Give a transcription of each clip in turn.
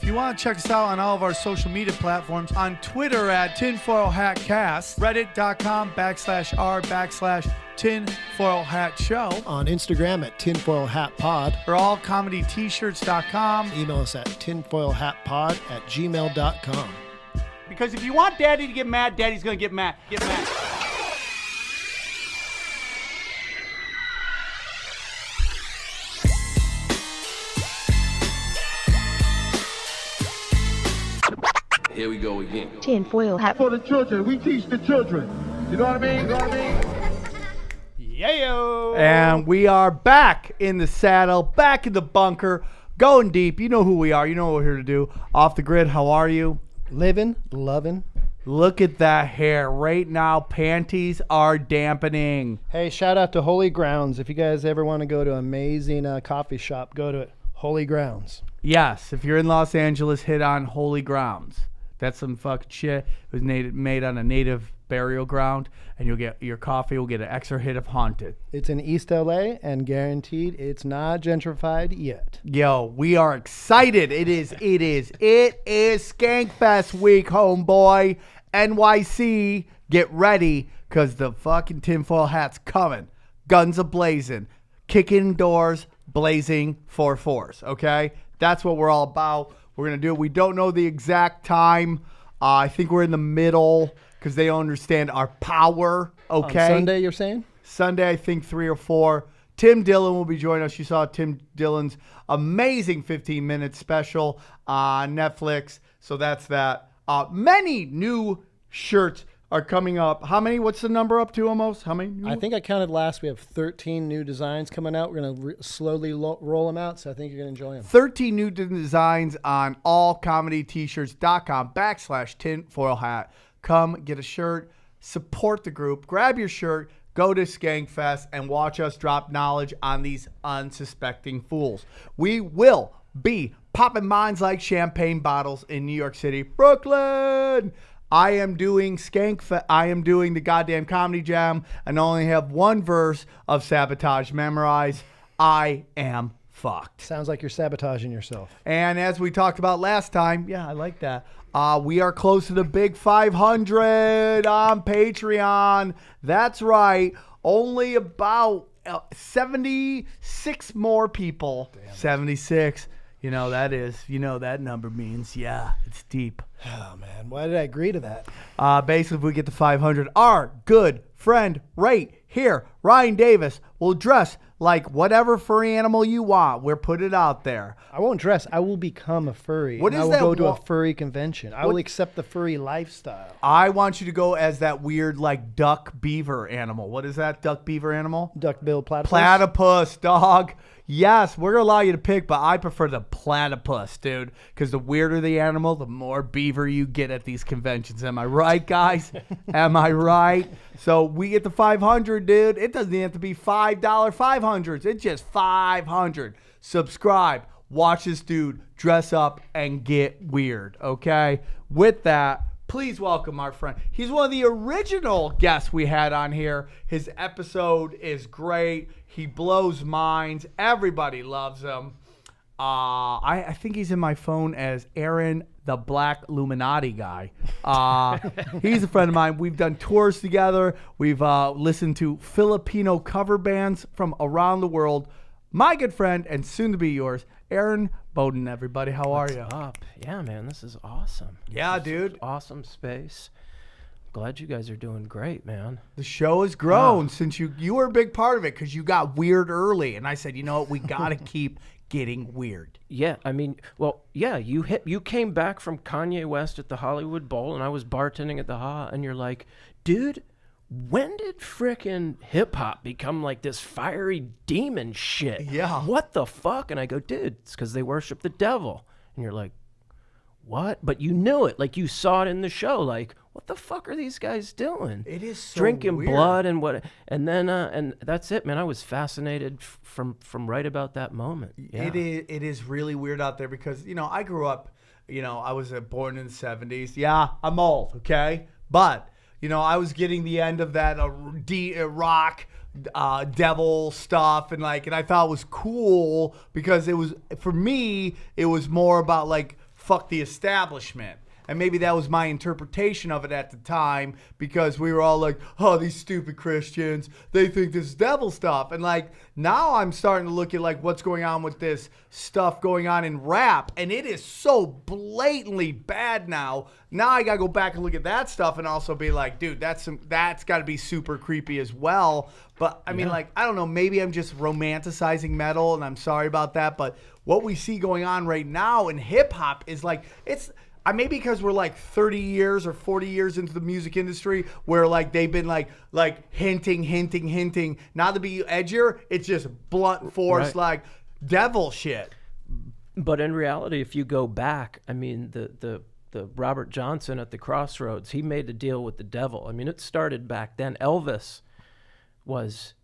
If you want to check us out on all of our social media platforms, on Twitter at tinfoilhatcast, reddit.com/r/tinfoilhatshow, On Instagram at tinfoilhatpod, or allcomedyt-shirts.com. email us at tinfoilhatpod@gmail.com. Because if you want Daddy to get mad, Daddy's going to get mad. Get mad. Here we go again. Tinfoil hat. For the children, we teach the children. You know what I mean? You know what I mean? Yayo! And we are back in the saddle, back in the bunker, going deep. You know who we are. You know what we're here to do. Off the grid, how are you? Living, loving. Look at that hair. Right now, panties are dampening. Hey, shout out to Holy Grounds. If you guys ever want to go to an amazing coffee shop, go to it. Holy Grounds. Yes, if you're in Los Angeles, hit on Holy Grounds. That's some fucking shit. It was made on a native burial ground, and you'll get your coffee will get an extra hit of haunted. It's in East LA, and guaranteed it's not gentrified yet. Yo, we are excited. It is Skankfest week, homeboy. NYC, get ready, because the fucking tinfoil hat's coming. Guns a-blazing. Kicking doors, blazing 4-4s, okay? That's what we're all about. We're going to do it. We don't know the exact time. I think we're in the middle because they don't understand our power, okay? On Sunday, you're saying? Sunday, I think 3 or 4. Tim Dillon will be joining us. You saw Tim Dillon's amazing 15-minute special on Netflix. So that's that. Many new shirts are coming up. How many? What's the number up to almost? How many? I think I counted last. We have 13 new designs coming out. We're going to slowly roll them out, so I think you're going to enjoy them. 13 new designs on allcomedyt-shirts.com/tinfoil hat. Come get a shirt, support the group, grab your shirt, go to Skankfest, and watch us drop knowledge on these unsuspecting fools. We will be popping minds like champagne bottles in New York City, Brooklyn. I am doing I am doing the goddamn comedy jam, and I only have one verse of Sabotage memorized. I am fucked. Sounds like you're sabotaging yourself. And as we talked about last time, yeah, I like that. We are close to the big 500 on Patreon. That's right. Only about 76 more people. Damn. 76. You know that number means, yeah, it's deep. Oh, man. Why did I agree to that? Basically, if we get to 500, our good friend right here, Ryan Davis, will dress like whatever furry animal you want. We'll put it out there. I won't dress. I will become a furry. What is I will that go to a furry convention. I will accept the furry lifestyle. I want you to go as that weird, like, duck beaver animal. What is that duck beaver animal? Duck-billed platypus? Platypus, dog. Yes, we're going to allow you to pick, but I prefer the platypus, dude, because the weirder the animal, the more beaver you get at these conventions. Am I right, guys? Am I right? So we get the 500, dude. It doesn't have to be $5 500s. It's just 500. Subscribe. Watch this dude dress up and get weird, okay? With that, please welcome our friend. He's one of the original guests we had on here. His episode is great. He blows minds. Everybody loves him. I think he's in my phone as Aaron, the Black Illuminati guy. He's a friend of mine. We've done tours together. We've listened to Filipino cover bands from around the world. My good friend, and soon to be yours, Aaron Bowden, everybody. How are you? What's up? Yeah, man, this is awesome. Yeah, this dude. Is awesome space. Glad you guys are doing great, man. The show has grown since you were a big part of it because you got weird early. And I said, you know what? We got to keep getting weird. Yeah, I mean, well, yeah, you came back from Kanye West at the Hollywood Bowl, and I was bartending at the Ha, and you're like, dude, when did frickin' hip-hop become like this fiery demon shit? Yeah. What the fuck? And I go, dude, it's because they worship the devil. And you're like, what? But you knew it. Like, you saw it in the show. Like, what the fuck are these guys doing? It is so drinking weird. blood and what? And then and that's it, man. I was fascinated from right about that moment. Yeah. It is really weird out there because I grew up. I was born in the 70s. Yeah, I'm old. Okay, but I was getting the end of that rock devil stuff and I thought it was cool because it was, for me, it was more about like fuck the establishment. And maybe that was my interpretation of it at the time because we were all like, oh, these stupid Christians, they think this is devil stuff. And like now I'm starting to look at like what's going on with this stuff going on in rap. And it is so blatantly bad now. Now I got to go back and look at that stuff and also be like, dude, that's got to be super creepy as well. But I mean, like, I don't know, maybe I'm just romanticizing metal and I'm sorry about that. But what we see going on right now in hip hop is like, maybe because we're like 30 years or 40 years into the music industry where like they've been like hinting. Not to be edgier, it's just blunt force, like devil shit. But in reality, if you go back, I mean, the Robert Johnson at the Crossroads, he made a deal with the devil. I mean, it started back then. Elvis was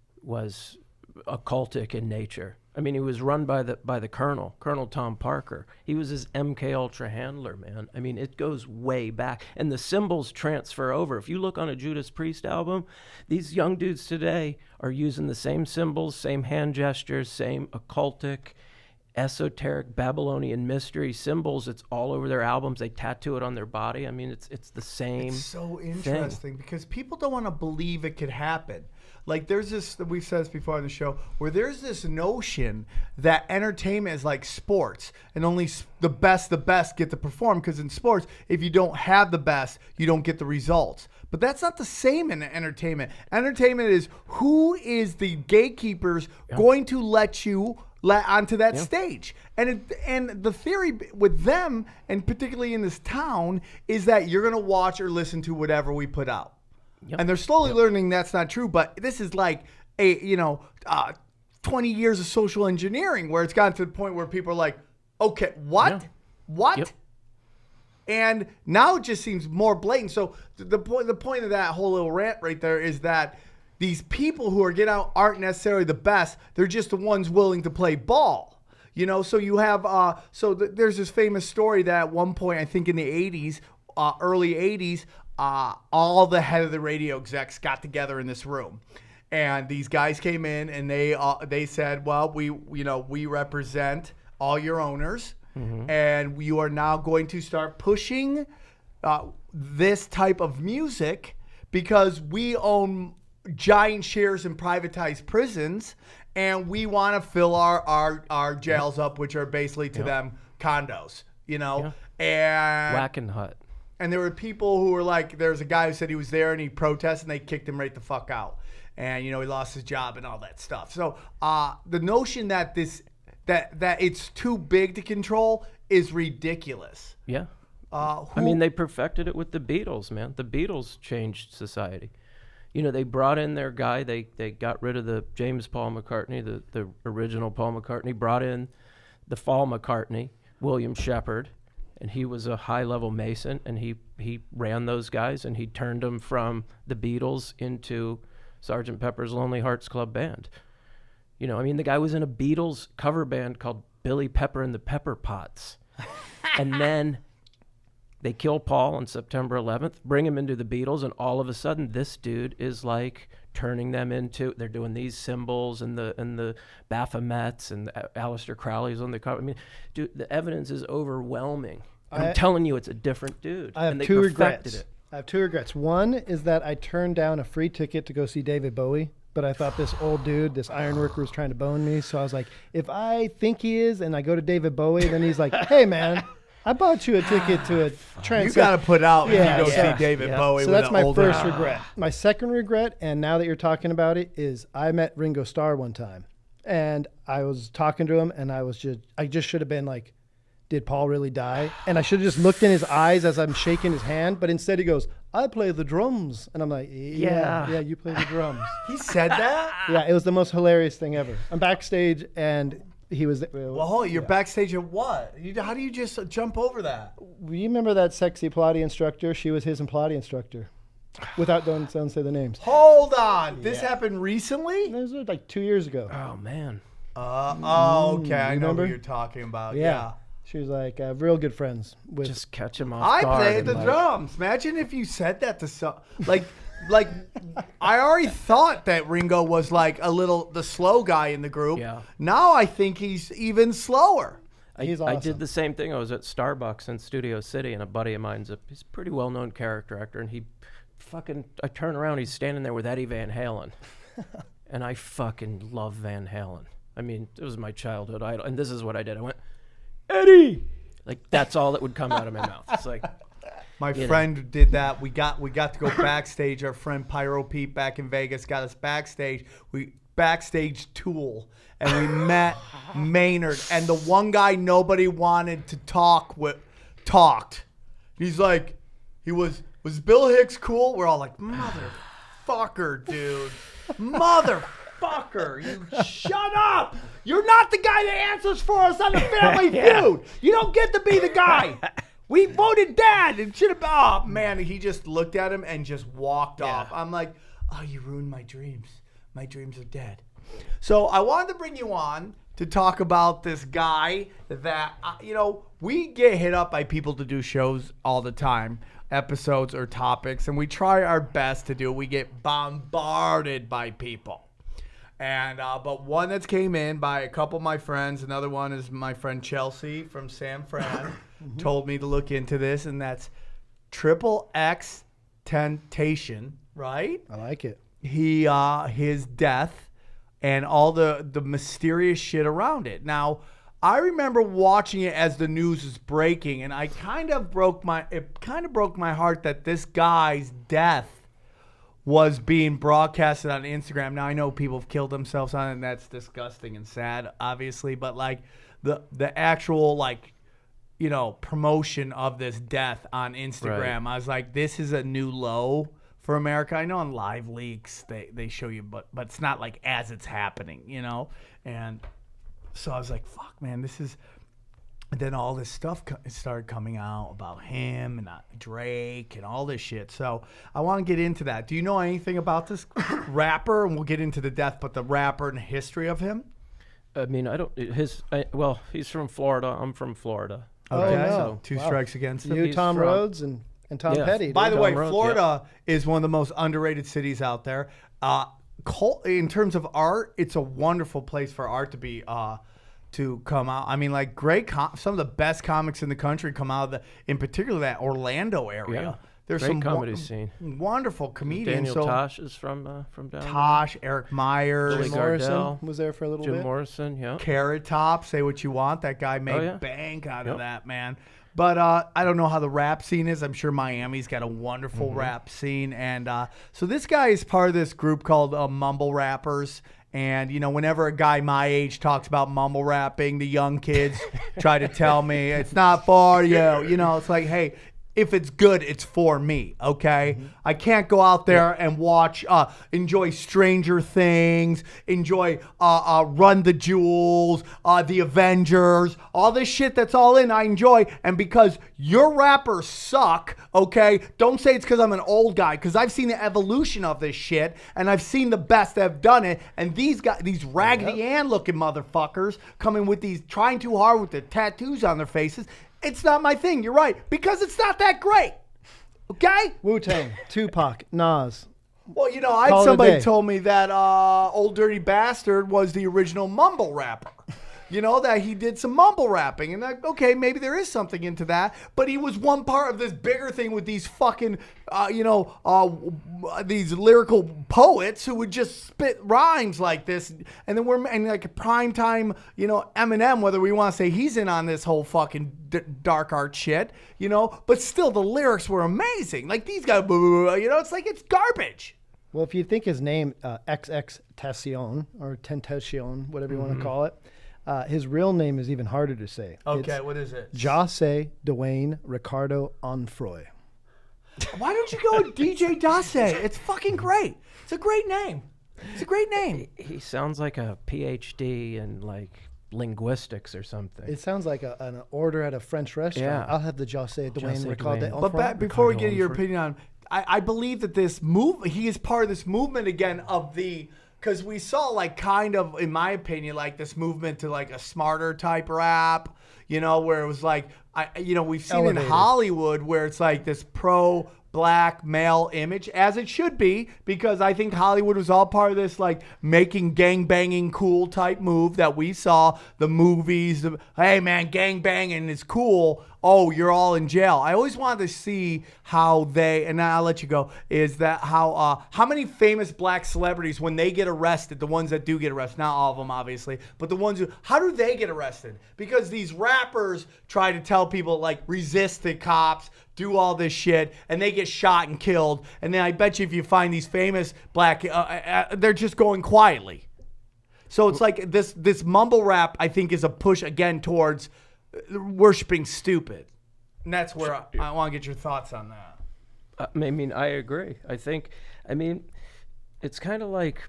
occultic in nature. I mean, he was run by the Colonel Tom Parker. He was his MK Ultra handler, man. I mean, it goes way back. And the symbols transfer over. If you look on a Judas Priest album, these young dudes today are using the same symbols, same hand gestures, same occultic, esoteric, Babylonian mystery symbols. It's all over their albums. They tattoo it on their body. I mean, it's the same It's so interesting because people don't want to believe it could happen. Like there's this, we've said this before on the show, where there's this notion that entertainment is like sports and only the best get to perform, because in sports, if you don't have the best, you don't get the results. But that's not the same in entertainment. Entertainment is who is the gatekeepers going to let you onto that stage. And the theory with them, and particularly in this town, is that you're going to watch or listen to whatever we put out. Yep. And they're slowly learning that's not true, but this is like 20 years of social engineering where it's gotten to the point where people are like, okay, what? Yeah. What? Yep. And now it just seems more blatant. So the point of that whole little rant right there is that these people who are getting out aren't necessarily the best. They're just the ones willing to play ball. You know, so you have, there's this famous story that at one point, I think in the 80s, early 80s, all the head of the radio execs got together in this room, and these guys came in and they said, well, we represent all your owners, and you are now going to start pushing this type of music because we own giant shares in privatized prisons, and we want to fill our jails up, which are basically to them condos, and Whacking Hut. And there were people who were like, there's a guy who said he was there and he protested and they kicked him right the fuck out. And, he lost his job and all that stuff. So the notion that that it's too big to control is ridiculous. Yeah. I mean, they perfected it with the Beatles, man. The Beatles changed society. They brought in their guy. They got rid of the James Paul McCartney, the original Paul McCartney, brought in the fall McCartney, William Shepard. And he was a high-level Mason, and he ran those guys, and he turned them from the Beatles into Sgt. Pepper's Lonely Hearts Club Band. The guy was in a Beatles cover band called Billy Pepper and the Pepper Pots. And then they kill Paul on September 11th, bring him into the Beatles, and all of a sudden this dude is like turning them into, they're doing these symbols and the Baphomets and Aleister Crowley's on the cover. I mean, dude, the evidence is overwhelming. I'm telling you, it's a different dude. I have two regrets. One is that I turned down a free ticket to go see David Bowie, but I thought this old dude, this ironworker, was trying to bone me. So I was like, if I think he is and I go to David Bowie, then he's like, hey, man, I bought you a ticket to a trans. You got to put out if you go see David Bowie. So that's my first regret. My second regret, and now that you're talking about it, is I met Ringo Starr one time, and I was talking to him, and I just should have been like, did Paul really die? And I should have just looked in his eyes as I'm shaking his hand, but instead he goes, I play the drums. And I'm like, yeah, you play the drums. He said that? Yeah, it was the most hilarious thing ever. I'm backstage, and he was there. Well, hold on, you're backstage at what? How do you just jump over that? You remember that sexy Pilates instructor? She was his Pilates instructor. Without don't say the names. Hold on. This happened recently? This was like 2 years ago. Oh, man. Okay. I know what you're talking about. Yeah. She was like real good friends. Just catch him off I guard. played the drums. Imagine if you said that to some... Like, I already thought that Ringo was like the slow guy in the group. Yeah. Now I think he's even slower. He's I awesome. did the same thing. I was at Starbucks in Studio City, and a buddy of mine's he's a pretty well-known character actor, and I turn around, he's standing there with Eddie Van Halen, and I fucking love Van Halen. I mean, it was my childhood idol, and this is what I did. I went, Eddie! Like, that's all that would come out of my mouth. It's like... My friend did that. We got to go backstage. Our friend Pyro Pete back in Vegas got us backstage. We backstage Tool, and we met Maynard. And the one guy nobody wanted to talk with talked. He's like, was Bill Hicks cool? We're all like, motherfucker, dude, motherfucker, you shut up. You're not the guy that answers for us on the Family Feud. You don't get to be the guy. We voted Dad and should have. Oh man, he just looked at him and just walked off. I'm like, oh, you ruined my dreams. My dreams are dead. So I wanted to bring you on to talk about this guy that we get hit up by people to do shows all the time, episodes or topics, and we try our best to do it. We get bombarded by people. And but one that's came in by a couple of my friends, another one is my friend Chelsea from San Fran, told me to look into this, and that's XXXTentacion, right? I like it. His death and all the mysterious shit around it. Now, I remember watching it as the news was breaking, and it kind of broke my heart that this guy's death was being broadcasted on Instagram. Now I know people have killed themselves on it, and that's disgusting and sad, obviously. But like the actual promotion of this death on Instagram, I was like, this is a new low for America. I know on live leaks they show you, but it's not like as it's happening, And so I was like, fuck, man, this is. And then all this stuff started coming out about him and Drake and all this shit. So I want to get into that. Do you know anything about this rapper? And we'll get into the death, but the rapper and the history of him? I mean, he's from Florida. I'm from Florida. Okay, no. so two strikes against him. You, Tom from- Rhodes, and Tom Yeah. Petty. By the dude. way, Rhodes, Florida is one of the most underrated cities out there. In terms of art, it's a wonderful place for art to come out. I mean, like some of the best comics in the country come out of in particular that Orlando area. Yeah. There's Great some comedy scene. wonderful comedians. Daniel Tosh is from down there. Tosh, Eric Myers, Billy Morrison Gardell. was there for a little Jim bit. Morrison, yeah. Carrot Top. Say what you want. That guy made yeah. bank out Yep. of that, man. But I don't know how the rap scene is. I'm sure Miami's got a wonderful rap scene. And so this guy is part of this group called Mumble Rappers. And, whenever a guy my age talks about mumble rapping, the young kids try to tell me it's not for you. It's like, hey, if it's good, it's for me, okay? I can't go out there and watch, enjoy Stranger Things, enjoy Run the Jewels, The Avengers, all this shit that's all in, I enjoy. And because your rappers suck, okay, don't say it's because I'm an old guy, because I've seen the evolution of this shit, and I've seen the best that have done it, and these guys, these Raggedy Ann looking motherfuckers coming with these, trying too hard with the tattoos on their faces. It's not my thing. You're right. Because it's not that great. Okay? Wu-Tang, Tupac, Nas. Well, Call it a somebody day. told me that Old Dirty Bastard was the original mumble rapper. That he did some mumble rapping. And okay, maybe there is something into that. But he was one part of this bigger thing with these fucking, these lyrical poets who would just spit rhymes like this. And then like prime time, Eminem, whether we want to say he's in on this whole fucking dark art shit, But still, the lyrics were amazing. Like these guys, it's like it's garbage. Well, if you think his name, XXXTentacion, or Tentacion, whatever you want to call it, his real name is even harder to say. Okay, what is it? Jose Dwayne Ricardo Onfroy. Why don't you go with DJ Dace? It's fucking great. It's a great name. It's a great name. He sounds like a PhD in like linguistics or something. It sounds like an order at a French restaurant. Yeah. I'll have the Jose Dwayne Ricardo Dwayne. Onfroy. Before we get Ricardo your Onfroy. opinion on, I believe that this he is part of this movement again of because we saw like kind of, in my opinion, like this movement to like a smarter type rap, where it was like, we've seen Elevated. in Hollywood where it's like this pro black male image, as it should be, because I think Hollywood was all part of this, like, making gang-banging cool type move that we saw, the movies, hey, man, gang-banging is cool. Oh, you're all in jail. I always wanted to see how they, and I'll let you go, is that how many famous black celebrities, when they get arrested, the ones that do get arrested, not all of them, obviously, but the ones who, how do they get arrested? Because these rappers try to tell people, like, resist the cops, do all this shit, and they get shot and killed. And then I bet you if you find these famous black, they're just going quietly. So it's like this mumble rap, I think, is a push again towards worshiping stupid. And that's where I want to get your thoughts on that. I mean, I agree. I mean, it's kind of like,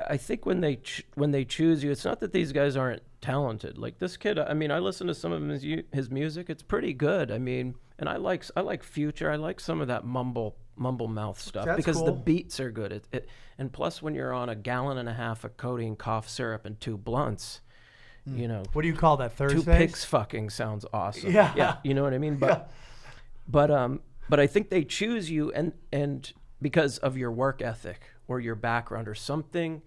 I think when they choose you, it's not that these guys aren't talented. Like this kid, I mean, I listen to some of his music. It's pretty good. I mean, and I like Future. I like some of that mumble mouth stuff. That's because cool. the beats are good. And plus, when you're on 1.5 gallons of codeine, cough syrup, and 2 blunts, you know, What do you call that, Thursdays? 2 pigs fucking sounds awesome. Yeah. Yeah, you know what I mean? But I think they choose you and because of your work ethic or your background or something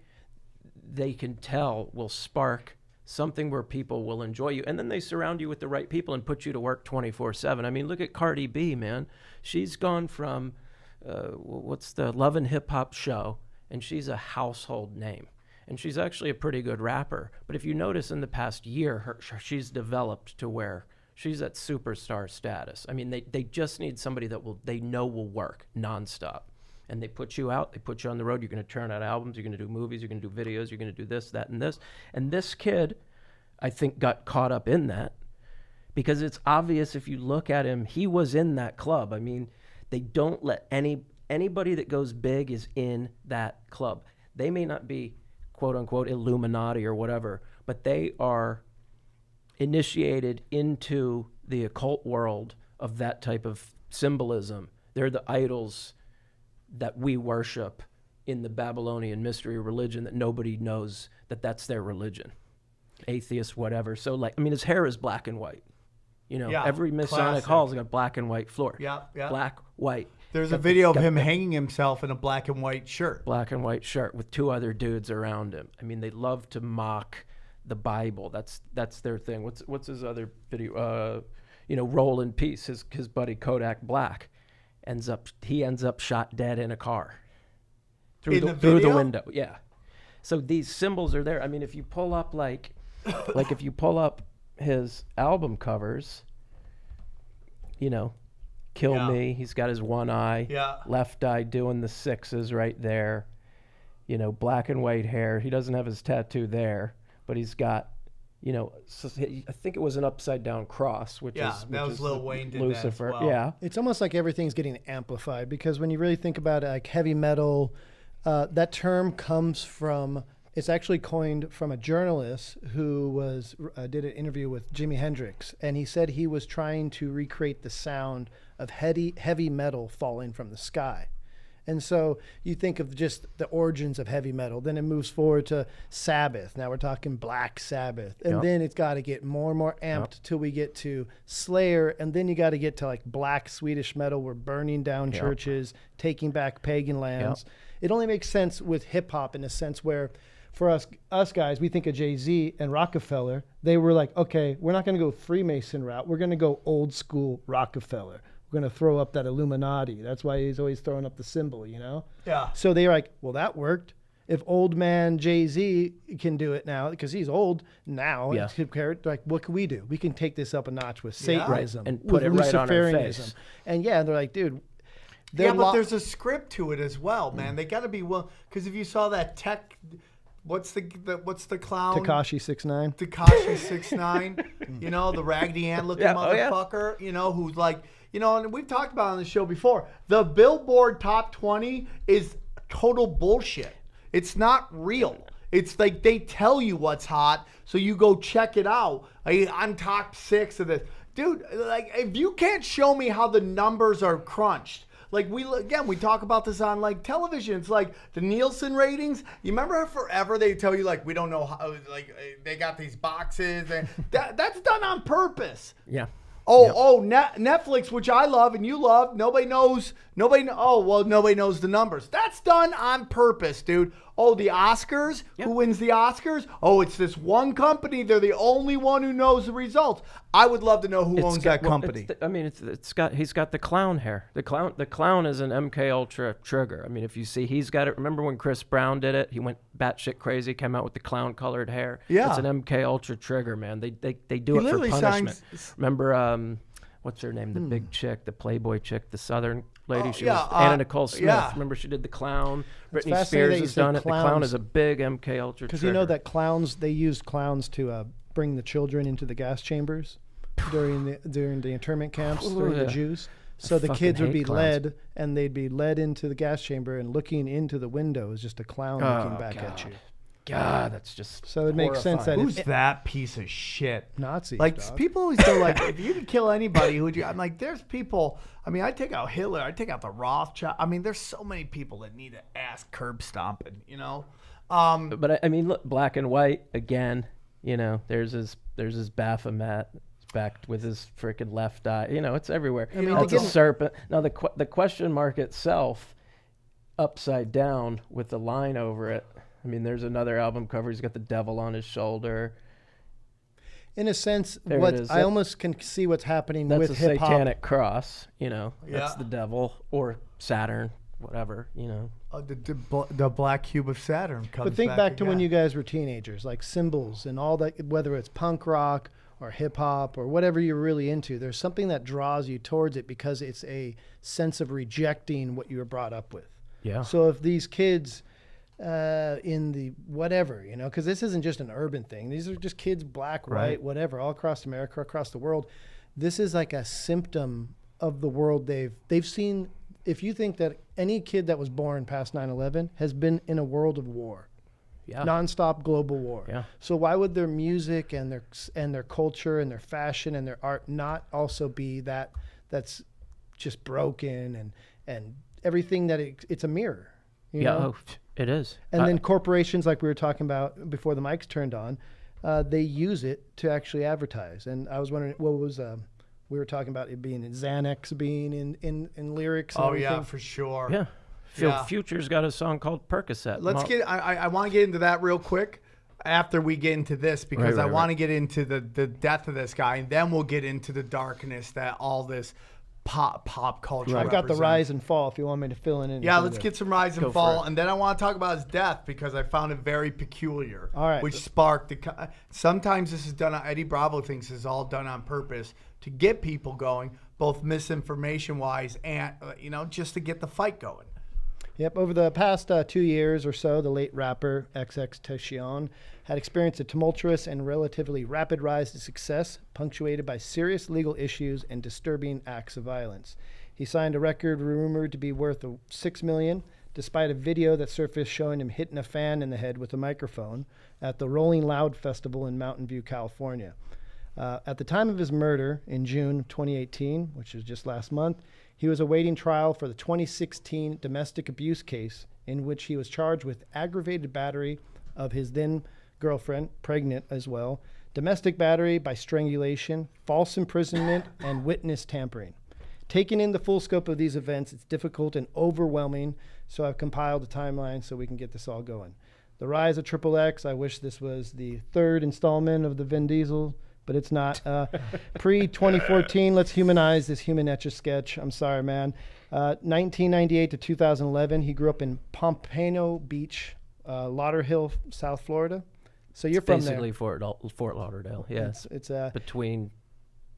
they can tell will spark something where people will enjoy you. And then they surround you with the right people and put you to work 24/7. I mean, look at Cardi B, man. She's gone from what's the Love and Hip Hop show, and she's a household name. And she's actually a pretty good rapper. But if you notice in the past year, she's developed to where she's at superstar status. I mean, they just need somebody that they know will work nonstop. And they put you out, they put you on the road. You're going to turn out albums, you're going to do movies, you're going to do videos, you're going to do this, that, and this. And this kid, I think, got caught up in that because it's obvious if you look at him, he was in that club. I mean, they don't let anybody that goes big is in that club. They may not be quote unquote Illuminati or whatever, but they are initiated into the occult world of that type of symbolism. They're the idols that we worship in the Babylonian mystery religion that nobody knows that that's their religion. Atheist, whatever. So, like, I mean, his hair is black and white. You know, Yeah, every Masonic classic. hall's got black and white floor. Yeah. Black, white. There's a video of him hanging himself in a black and white shirt. Black and white shirt with 2 other dudes around him. I mean, they love to mock the Bible. That's their thing. What's his other video? Roll in Peace. His buddy Kodak Black ends up shot dead in a car through the window. Yeah. So these symbols are there. I mean, if you pull up if you pull up his album covers, Kill Me. He's got his one eye. Yeah. Left eye doing the 6s right there. Black and white hair. He doesn't have his tattoo there, but he's got, I think it was an upside down cross, which is Lil Wayne did Lucifer. that as well. Yeah. It's almost like everything's getting amplified because when you really think about it, like heavy metal, that term comes from, it's actually coined from a journalist who did an interview with Jimi Hendrix, and he said he was trying to recreate the sound of heavy metal falling from the sky. And so you think of just the origins of heavy metal, then it moves forward to Sabbath. Now we're talking Black Sabbath. And then it's got to get more and more amped till we get to Slayer. And then you got to get to like black Swedish metal. We're burning down churches, taking back pagan lands. It only makes sense with hip hop in a sense where for us guys, we think of Jay-Z and Rockefeller. They were like, okay, we're not going to go Freemason route. We're going to go old school Rockefeller. We're going to throw up that Illuminati. That's why he's always throwing up the symbol, Yeah. So they're like, well, that worked. If old man Jay-Z can do it now, because he's old now, like, what can we do? We can take this up a notch with Satanism and put it right on our face. And they're like, dude. But there's a script to it as well, man. They got to be because if you saw that tech, what's the clown? Tekashi 6ix9ine. Tekashi 6ix9ine. The Raggedy Ann looking motherfucker. Who's like. And we've talked about it on the show before. The Billboard Top 20 is total bullshit. It's not real. It's like they tell you what's hot, so you go check it out. I'm top 6 of this. Dude, like, if you can't show me how the numbers are crunched, like we talk about this on like television. It's like the Nielsen ratings. You remember how forever they tell you like we don't know how, like they got these boxes and that's done on purpose. Yeah. Netflix, which I love and you love. Nobody knows the numbers. That's done on purpose, dude. Oh, the Oscars? Yep. Who wins the Oscars? Oh, it's this one company. They're the only one who knows the results. I would love to know who owns that company. He's got the clown hair. The clown is an MK Ultra trigger. I mean, if you see, he's got it. Remember when Chris Brown did it? He went batshit crazy, came out with the clown colored hair. Yeah. It's an MK Ultra trigger, man. They do it for punishment. Remember, what's her name? The big chick, the Playboy chick, the Southern lady. She was Anna Nicole Smith. Yeah. Remember she did the clown. It's Britney Spears has done it. The clown is a big MK Ultra trigger. Because you know that they used clowns to bring the children into the gas chambers during the internment camps during the Jews. So the kids would be led, and they'd be led into the gas chamber, and looking into the window is just a clown looking back at you. God, that's just so it makes sense that Who's that piece of shit? Nazis. Like dog. people always go like, if you could kill anybody, who would you? I'm like, there's people. I mean, I take out Hitler. I take out the Rothschild. I mean, there's so many people that need to ass curb stomping. You know. But I mean, look, black and white again. You know, there's his Baphomet. Back with his freaking left eye. You know, it's everywhere. I mean, it's a serpent. Now the question mark itself, upside down with the line over it. I mean, there's another album cover. He's got the devil on his shoulder. In a sense, There I almost can see what's happening That's with a hip hop. satanic cross. You know, that's Yeah. the devil or Saturn, whatever. You know. The black cube of Saturn comes. But think back to when again. you guys were teenagers, like symbols and all that, whether it's punk rock or hip hop or whatever you're really into, there's something that draws you towards it because it's a sense of rejecting what you were brought up with. Yeah. So if these kids in the whatever, you know, because this isn't just an urban thing. These are just kids, black, white, whatever, all across America, across the world. This is like a symptom of the world they've seen. If you think that any kid that was born past 9/11 has been in a world of war. Yeah. Nonstop global war. Yeah. So why would their music and their culture and their fashion and their art not also be that's just broken and everything that it's a mirror? You know? It is. And then corporations, like we were talking about before the mics turned on, they use it to actually advertise. And I was wondering, what was we were talking about it being in Xanax, being in lyrics. And everything. Yeah, for sure. Yeah. Yeah. Future's got a song called Percocet. I want to get into that real quick after we get into this because I want to get into the death of this guy, and then we'll get into the darkness that all this pop culture. I've got the rise and fall if you want me to fill in. Yeah, let's get some rise and fall, and then I want to talk about his death because I found it very peculiar. All right. Which sparked sometimes this is done. Eddie Bravo thinks this is all done on purpose to get people going, both misinformation wise and just to get the fight going. Yep. Over the past 2 years or so, the late rapper XXXTentacion had experienced a tumultuous and relatively rapid rise to success, punctuated by serious legal issues and disturbing acts of violence. He signed a record rumored to be worth $6 million, despite a video that surfaced showing him hitting a fan in the head with a microphone at the Rolling Loud Festival in Mountain View, California. At the time of his murder in June 2018, which was just last month, he was awaiting trial for the 2016 domestic abuse case in which he was charged with aggravated battery of his then girlfriend, pregnant as well, domestic battery by strangulation, false imprisonment, and witness tampering. Taking in the full scope of these events, it's difficult and overwhelming, so I've compiled a timeline so we can get this all going. The rise of XXX, I wish this was the third installment of the Vin Diesel, but it's not. Pre-2014, let's humanize this human Etch-a-Sketch. I'm sorry, man. 1998 to 2011, he grew up in Pompano Beach, Lauderhill, South Florida. So you're from there. Basically Fort Lauderdale, yes. It's between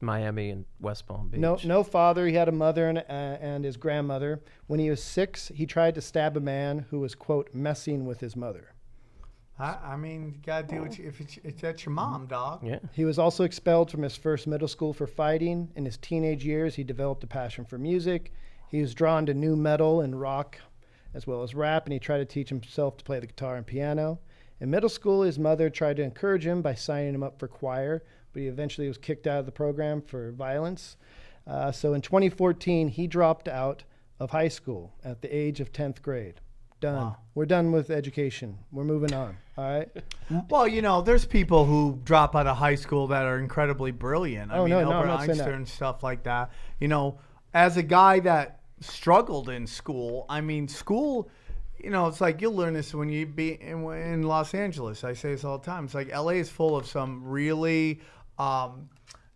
Miami and West Palm Beach. No father. He had a mother and his grandmother. When he was 6, he tried to stab a man who was, quote, messing with his mother. I mean, you gotta do what if that's your mom, dog. Yeah. He was also expelled from his first middle school for fighting. In his teenage years, he developed a passion for music. He was drawn to nu metal and rock, as well as rap, and he tried to teach himself to play the guitar and piano. In middle school, his mother tried to encourage him by signing him up for choir, but he eventually was kicked out of the program for violence. So in 2014, he dropped out of high school at the age of 10th grade. Done. Wow. We're done with education. We're moving on. All right. Well, you know, there's people who drop out of high school that are incredibly brilliant. I Oh, mean, no, Albert I'm not saying Einstein that. and stuff like that. You know, as a guy that struggled in school, I mean, school, you know, it's like you'll learn this when you be in Los Angeles. I say this all the time. It's like LA is full of some really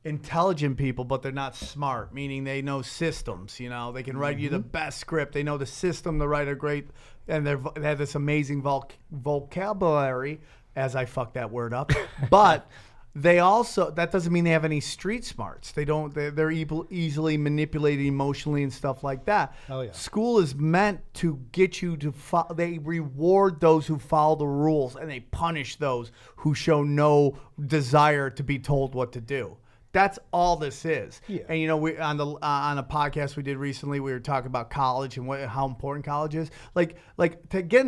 intelligent people, but they're not smart, meaning they know systems. You know, they can write you the best script. They know the system to write a great, and they have this amazing vocabulary, as I fuck that word up. But they also, that doesn't mean they have any street smarts. They're easily manipulated emotionally and stuff like that. Oh, yeah. School is meant to get you to they reward those who follow the rules, and they punish those who show no desire to be told what to do. That's all this is. Yeah. And you know, we on a podcast we did recently, we were talking about college and how important college is. Like to get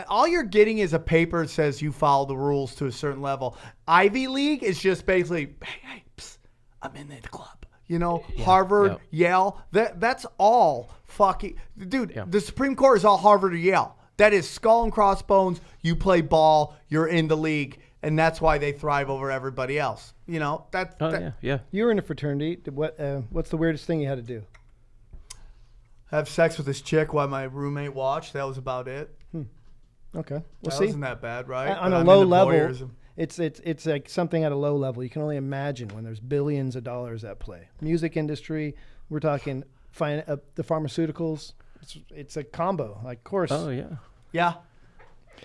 all you're getting is a paper that says you follow the rules to a certain level. Ivy League is just basically, hey, psst, I'm in the club. You know, Harvard, Yale. That's all fucking dude. Yeah. The Supreme Court is all Harvard or Yale. That is skull and crossbones. You play ball, you're in the league. And that's why they thrive over everybody else. You know, Yeah. You were in a fraternity. What's the weirdest thing you had to do? Have sex with this chick while my roommate watched. That was about it. Okay. Well, That see, wasn't that bad, right? on But a I'm low into level, voyeurism. it's like something at a low level. You can only imagine when there's billions of dollars at play. Music industry, we're talking the pharmaceuticals. It's a combo. Like, of course. Oh yeah. Yeah.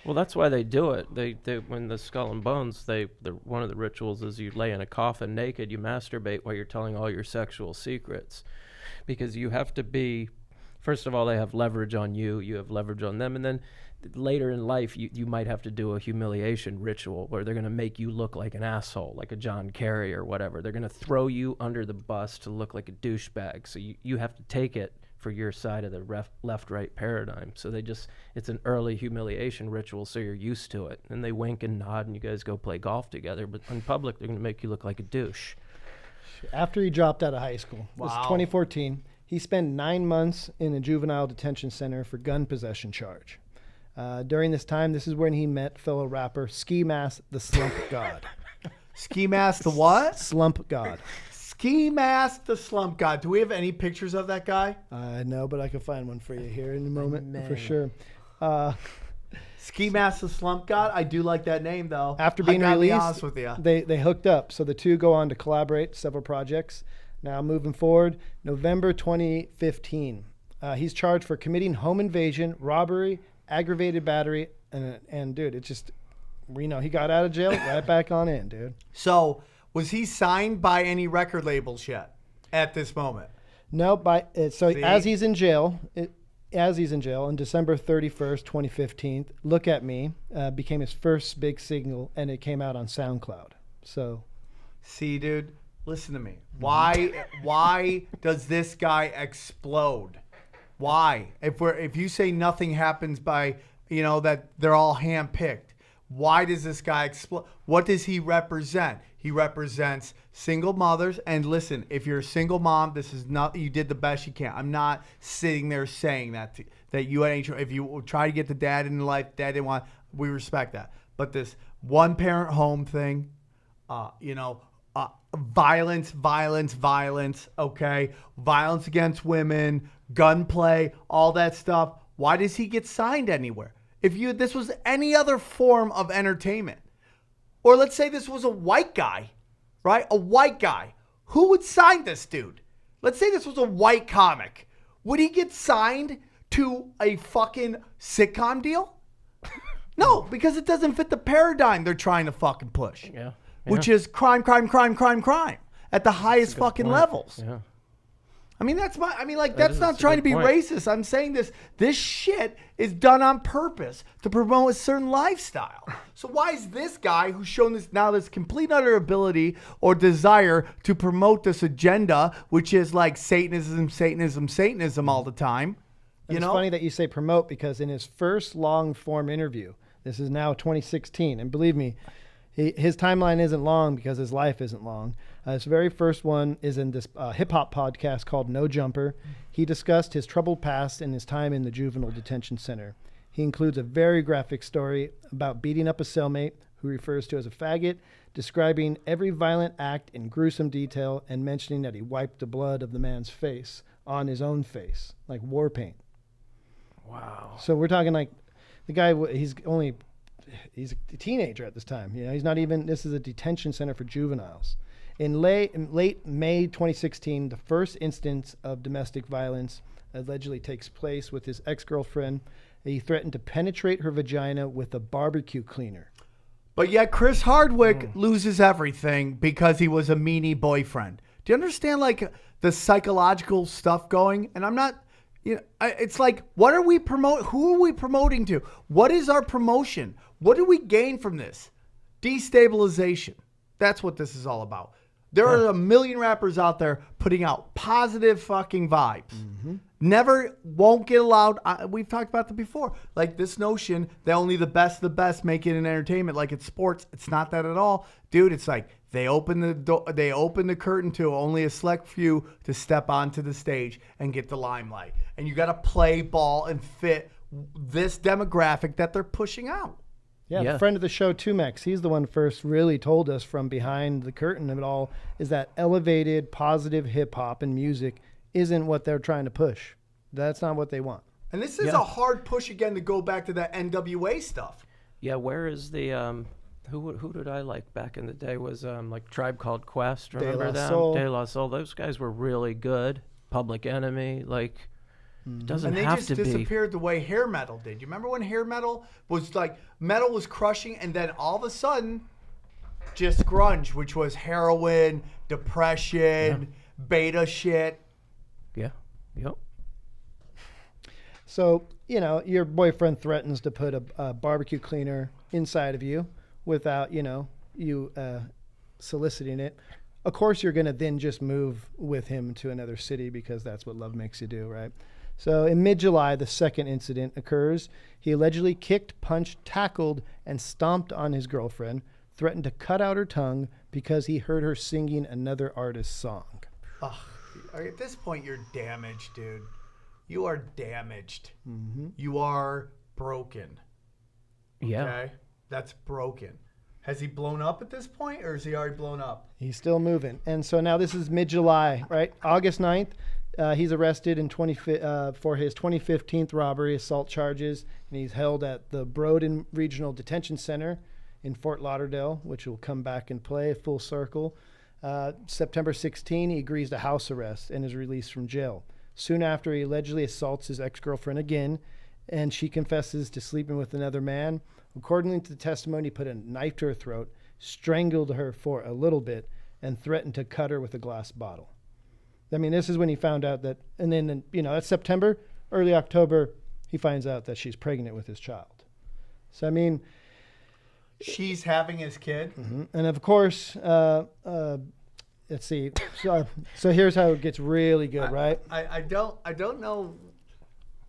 Well, that's why they do it. They when the Skull and Bones, one of the rituals is you lay in a coffin naked, you masturbate while you're telling all your sexual secrets, because you have to be. First of all, they have leverage on you. You have leverage on them, and then later in life, you might have to do a humiliation ritual where they're going to make you look like an asshole, like a John Kerry or whatever. They're going to throw you under the bus to look like a douchebag. So you have to take it for your side of the left-right paradigm. So it's an early humiliation ritual, so you're used to it. And they wink and nod, and you guys go play golf together. But in public, they're going to make you look like a douche. After he dropped out of high school, this is 2014, he spent 9 months in a juvenile detention center for gun possession charge. During this time, this is when he met fellow rapper Ski Mask the Slump God. Ski Mask the what? Slump God. Ski Mask the Slump God. Do we have any pictures of that guy? No, but I can find one for you here in a moment for sure. Ski Mask the Slump God. I do like that name though. After being I gotta be released, honest with you. they hooked up. So the two go on to collaborate several projects. Now moving forward, November 2015, he's charged for committing home invasion, robbery, aggravated battery, and dude, it's just, he got out of jail, right back on in, dude. So was he signed by any record labels yet at this moment? No, See? as he's in jail on December 31st, 2015, Look at Me became his first big single, and it came out on SoundCloud. So, See, dude, listen to me. Why does this guy explode? Why? If you say nothing happens by, that they're all handpicked, why does this guy explode? What does he represent? He represents single mothers. And listen, if you're a single mom, this is not, you did the best you can. I'm not sitting there saying that you ain't, if you try to get the dad in life, dad didn't want, we respect that. But this one parent home thing, violence, okay? Violence against women, gunplay, all that stuff. Why does he get signed anywhere? If this was any other form of entertainment, or let's say this was a white guy, right? A white guy. Who would sign this dude? Let's say this was a white comic. Would he get signed to a fucking sitcom deal? No, because it doesn't fit the paradigm they're trying to fucking push. Yeah. Which is crime at the highest fucking levels. Yeah. I mean, that's is not a trying to good be point. racist. I'm saying this shit is done on purpose to promote a certain lifestyle. So why is this guy who's shown this complete utter ability or desire to promote this agenda, which is like Satanism all the time? It's funny that you say promote, because in his first long form interview, this is now 2016, and believe me, his timeline isn't long because his life isn't long. His very first one is in this hip-hop podcast called No Jumper. He discussed his troubled past and his time in the juvenile detention center. He includes a very graphic story about beating up a cellmate who refers to as a faggot, describing every violent act in gruesome detail and mentioning that he wiped the blood of the man's face on his own face, like war paint. Wow. So we're talking like the guy, he's a teenager at this time. You know, he's not even, this is a detention center for juveniles. In late May 2016, the first instance of domestic violence allegedly takes place with his ex-girlfriend. He threatened to penetrate her vagina with a barbecue cleaner. But yet Chris Hardwick loses everything because he was a meanie boyfriend. Do you understand like the psychological stuff going? And I'm not, you know, it's like, what are we who are we promoting to? What is our promotion? What do we gain from this? Destabilization. That's what this is all about. There are a million rappers out there putting out positive fucking vibes. Never won't get allowed. We've talked about that before. Like this notion that only the best of the best make it in entertainment, like it's sports. It's not that at all, dude. It's like they open the door, they open the curtain to only a select few to step onto the stage and get the limelight. And you got to play ball and fit this demographic that they're pushing out. Yeah, Yeah. the friend of the show, Tumex, he's the one first really told us from behind the curtain of it all is that elevated, positive hip-hop and music isn't what they're trying to push. That's not what they want. And this is a hard push again to go back to that NWA stuff. Yeah, where is the who did I like back in the day was like Tribe Called Quest, remember La them? Soul. De La Soul. Those guys were really good. Public Enemy, like it doesn't And they have just to be. disappeared the way hair metal did. You remember when hair metal was like, metal was crushing and then all of a sudden, just grunge, which was heroin, depression, beta shit. Yeah. Yep. So, you know, your boyfriend threatens to put a barbecue cleaner inside of you without, you know, you soliciting it. Of course, you're going to then just move with him to another city because that's what love makes you do, right? So in mid-July, the second incident occurs. He allegedly kicked, punched, tackled, and stomped on his girlfriend, threatened to cut out her tongue because he heard her singing another artist's song. Ugh. At this point, you're damaged, dude. You are damaged. You are broken. Yeah. Okay? That's broken. Has he blown up at this point, or is he already blown up? He's still moving. And so now this is mid-July, right? August 9th, he's arrested in for his 2015 robbery assault charges, and he's held at the Bowden Regional Detention Center in Fort Lauderdale, which will come back and play full circle. September 16, he agrees to house arrest and is released from jail. Soon after, he allegedly assaults his ex-girlfriend again, and she confesses to sleeping with another man. According to the testimony, he put a knife to her throat, strangled her for a little bit, and threatened to cut her with a glass bottle. I mean, this is when he found out that, and then, you know, that's September. Early October, he finds out that she's pregnant with his child. So, I mean... She's having his kid? And of course, let's see. So here's how it gets really good, right? I don't know.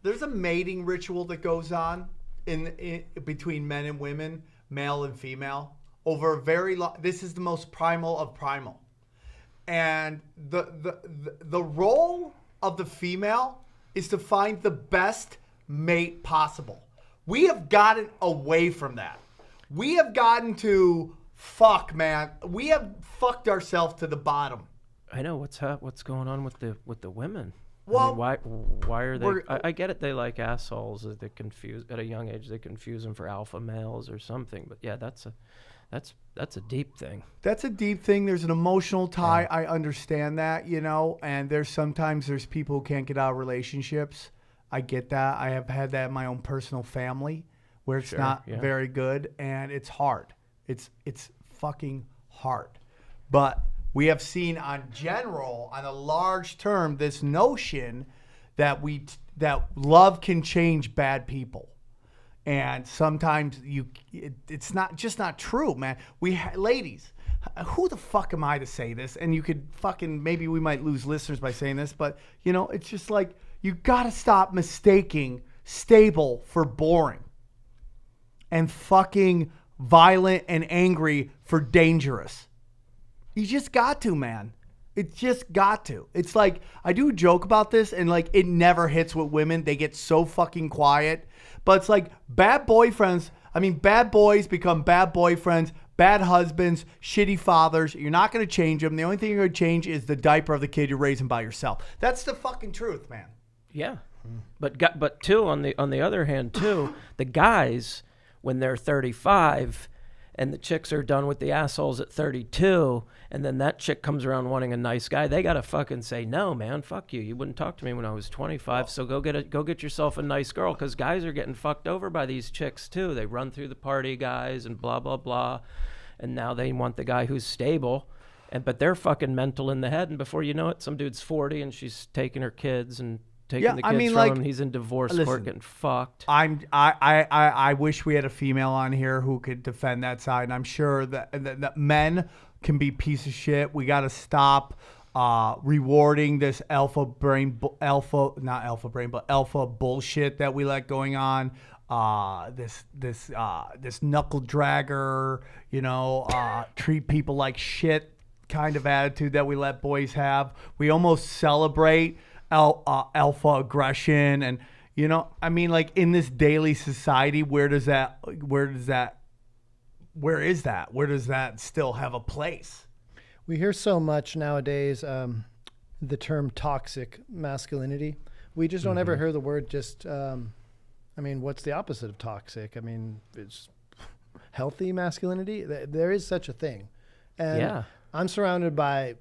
There's a mating ritual that goes on in between men and women, male and female, over a very long. This is the most primal of primal, and the role of the female is to find the best mate possible. We have gotten away from that. We have gotten to fuck, man. We have fucked ourselves to the bottom. I know what's going on with the women. Well, I mean, why are they? I get it. They like assholes. They confuse at a young age. They confuse them for alpha males or something. But yeah, that's a deep thing. That's a deep thing. There's an emotional tie. I understand that, you know. And sometimes there's people who can't get out of relationships. I get that. I have had that in my own personal family where it's not very good and it's hard. It's fucking hard. But we have seen on a large term, this notion that that love can change bad people. And sometimes it's not true, man. Ladies, who the fuck am I to say this? And you could maybe we might lose listeners by saying this, but you know, it's just like, you gotta stop mistaking stable for boring and fucking violent and angry for dangerous. You just got to, man. It's just got to. It's like, I do a joke about this, and like, it never hits with women. They get so fucking quiet. But it's like, bad boys become bad boyfriends, bad husbands, shitty fathers. You're not going to change them. The only thing you're going to change is the diaper of the kid you're raising by yourself. That's the fucking truth, man. Yeah. But too, on the other hand, too, the guys, when they're 35 and the chicks are done with the assholes at 32, and then that chick comes around wanting a nice guy, they got to fucking say, no, man, fuck you. You wouldn't talk to me when I was 25, so go get yourself a nice girl, because guys are getting fucked over by these chicks, too. They run through the party guys and blah, blah, blah, and now they want the guy who's stable, but they're fucking mental in the head, and before you know it, some dude's 40 and she's taking her kids and taking the kids from him. He's in divorce court getting fucked. I wish we had a female on here who could defend that side. And I'm sure that men can be piece of shit. We got to stop rewarding this alpha bullshit that we let going on. This knuckle dragger, treat people like shit kind of attitude that we let boys have. We almost celebrate alpha aggression, and like, in this daily society, where does that still have a place? We hear so much nowadays the term toxic masculinity. We just don't ever hear the word just what's the opposite of toxic? It's healthy masculinity. There is such a thing. And I'm surrounded by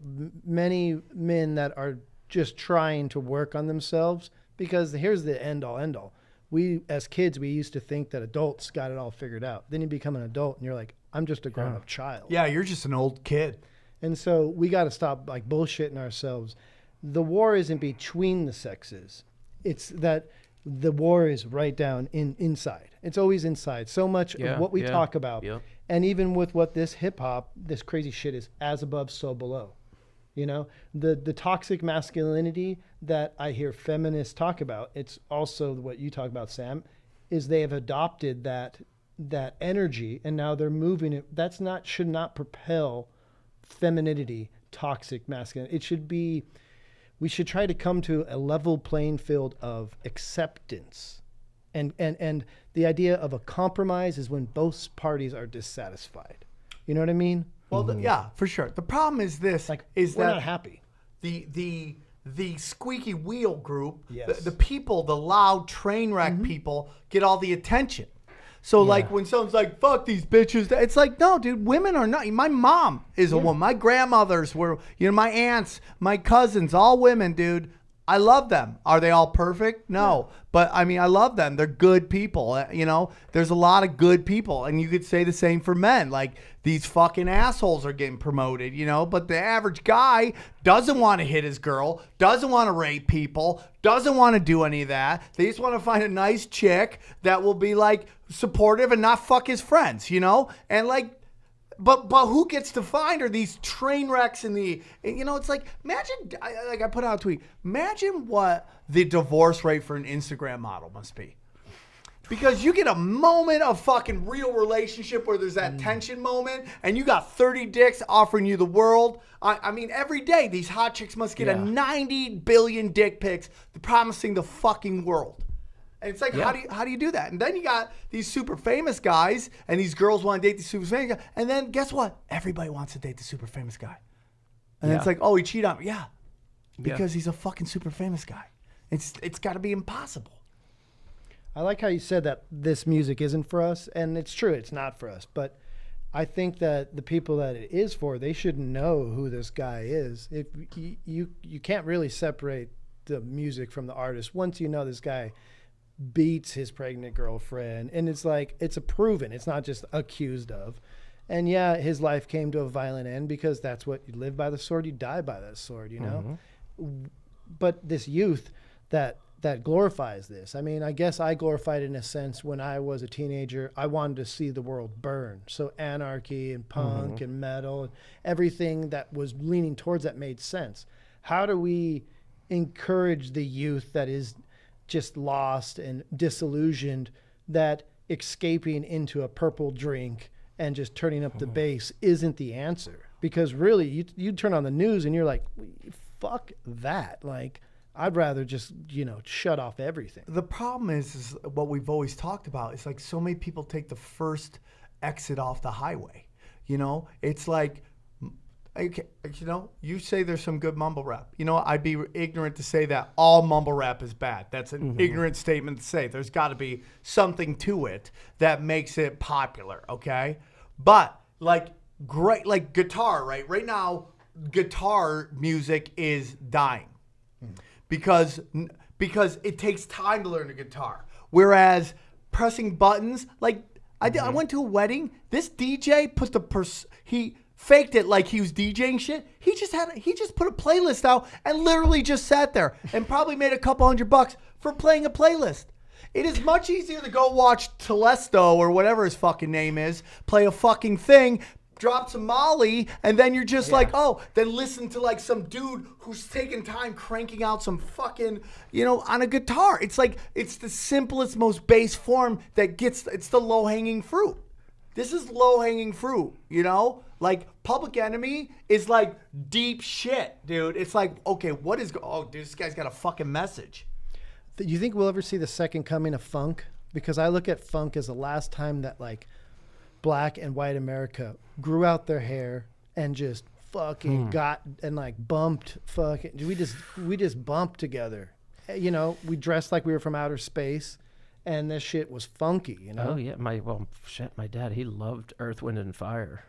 many men that are just trying to work on themselves, because here's the end all. We, as kids, we used to think that adults got it all figured out. Then you become an adult and you're like, I'm just a grown-up child. Yeah, you're just an old kid. And so we got to stop like bullshitting ourselves. The war isn't between the sexes. It's that the war is right down inside. It's always inside. So much of what we talk about, and even with what this hip hop, this crazy shit is, as above, so below. The toxic masculinity that I hear feminists talk about, it's also what you talk about, Sam, is they have adopted that energy, and now they're moving it. Should not propel femininity, toxic masculinity. It should be, we should try to come to a level playing field of acceptance. And the idea of a compromise is when both parties are dissatisfied. You know what I mean? Well, yeah, for sure. The problem is this: we're not happy. The squeaky wheel group, yes. the people, the loud train wreck people, get all the attention. So like when someone's like, "Fuck these bitches," it's like, no, dude, women are not. My mom is a woman. My grandmothers were, my aunts, my cousins, all women, dude. I love them. Are they all perfect? No. But I love them. They're good people. There's a lot of good people. And you could say the same for men. Like, these fucking assholes are getting promoted, but the average guy doesn't want to hit his girl, doesn't want to rape people, doesn't want to do any of that. They just want to find a nice chick that will be like supportive and not fuck his friends, And like, But who gets to find are these train wrecks in the, it's like, imagine, I put out a tweet, imagine what the divorce rate for an Instagram model must be. Because you get a moment of fucking real relationship where there's that tension moment, and you got 30 dicks offering you the world. Every day these hot chicks must get a 90 billion dick pics promising the fucking world. And it's like, how do you do that? And then you got these super famous guys, and these girls want to date the super famous guy. And then guess what? Everybody wants to date the super famous guy. And it's like, oh, he cheated on me. Yeah. Because he's a fucking super famous guy. It's got to be impossible. I like how you said that this music isn't for us. And it's true, it's not for us. But I think that the people that it is for, they should know who this guy is. If you can't really separate the music from the artist once you know this guy beats his pregnant girlfriend, and it's like, it's a proven, it's not just accused of. And his life came to a violent end, because that's what, you live by the sword, you die by that sword, But this youth that glorifies this, I guess I glorified it in a sense. When I was a teenager, I wanted to see the world burn. So anarchy and punk and metal and everything that was leaning towards that made sense. How do we encourage the youth that is just lost and disillusioned, that escaping into a purple drink and just turning up the bass isn't the answer? because really you turn on the news and you're like, fuck that. Like, I'd rather just, shut off everything. The problem is what we've always talked about. It's like so many people take the first exit off the highway. It's like, okay, you say there's some good mumble rap. I'd be ignorant to say that all mumble rap is bad. That's an ignorant statement to say. There's got to be something to it that makes it popular, okay? But like great, like guitar, right? Right now, guitar music is dying because it takes time to learn a guitar. Whereas pressing buttons, like I went to a wedding. This DJ put he faked it like he was DJing shit. He just put a playlist out and literally just sat there and probably made a couple $100 for playing a playlist. It is much easier to go watch Telesto or whatever his fucking name is, play a fucking thing, drop some Molly, and then you're just like, oh, then listen to like some dude who's taking time cranking out some fucking, on a guitar. It's like, it's the simplest, most base form that it's the low-hanging fruit. This is low-hanging fruit, Like, Public Enemy is like deep shit, dude. It's like, okay, dude, this guy's got a fucking message. Do you think we'll ever see the second coming of funk? Because I look at funk as the last time that like black and white America grew out their hair and just fucking got and like bumped fucking. We just bumped together. We dressed like we were from outer space, and this shit was funky. Oh yeah, my dad, he loved Earth, Wind and Fire.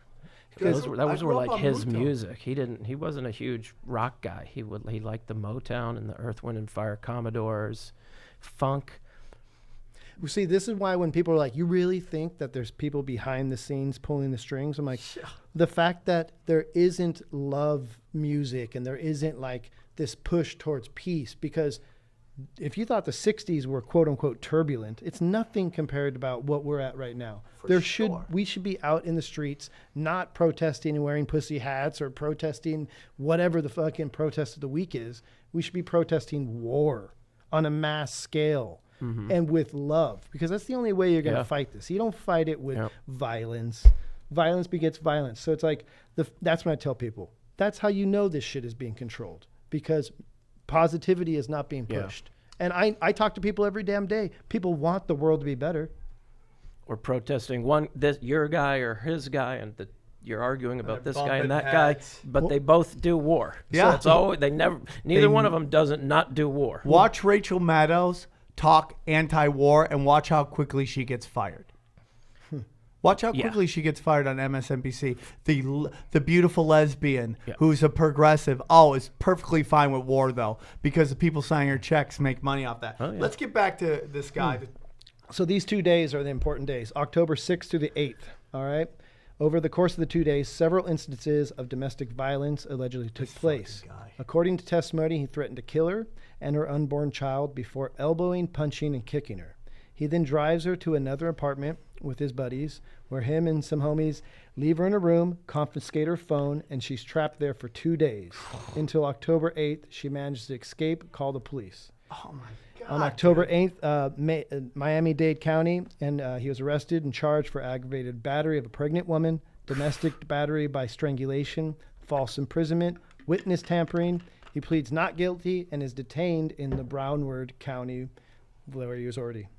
Those were like his music. He wasn't a huge rock guy. He liked the Motown and the Earth, Wind and Fire Commodores, funk. Well, see, this is why when people are like, you really think that there's people behind the scenes pulling the strings? I'm like, the fact that there isn't love music and there isn't like this push towards peace, because if you thought the 60s were quote unquote turbulent, it's nothing compared about what we're at right now. We should be out in the streets, not protesting and wearing pussy hats or protesting whatever the fucking protest of the week is. We should be protesting war on a mass scale. And with love, because that's the only way you're going to fight this. You don't fight it with violence. Violence begets violence. So it's like, that's when I tell people, that's how you know this shit is being controlled, because positivity is not being pushed. And I talk to people every damn day. People want the world to be better. We're protesting your guy or his guy, and you're arguing about this guy and that guy, but they both do war. Yeah. So it's neither one of them doesn't not do war. Watch Rachel Maddow talk anti-war and watch how quickly she gets fired. Watch how quickly she gets fired on MSNBC. The beautiful lesbian who's a progressive, is perfectly fine with war, though, because the people signing her checks make money off that. Oh, yeah. Let's get back to this guy. So these 2 days are the important days, October 6th to the 8th, all right? Over the course of the 2 days, several instances of domestic violence allegedly took place. According to testimony, he threatened to kill her and her unborn child before elbowing, punching, and kicking her. He then drives her to another apartment with his buddies, where him and some homies leave her in a room, confiscate her phone, and she's trapped there for 2 days. Until October 8th, she manages to escape, call the police. Oh, my God. On October 8th, Miami-Dade County, and he was arrested and charged for aggravated battery of a pregnant woman, domestic battery by strangulation, false imprisonment, witness tampering. He pleads not guilty and is detained in the Broward County, where he was already.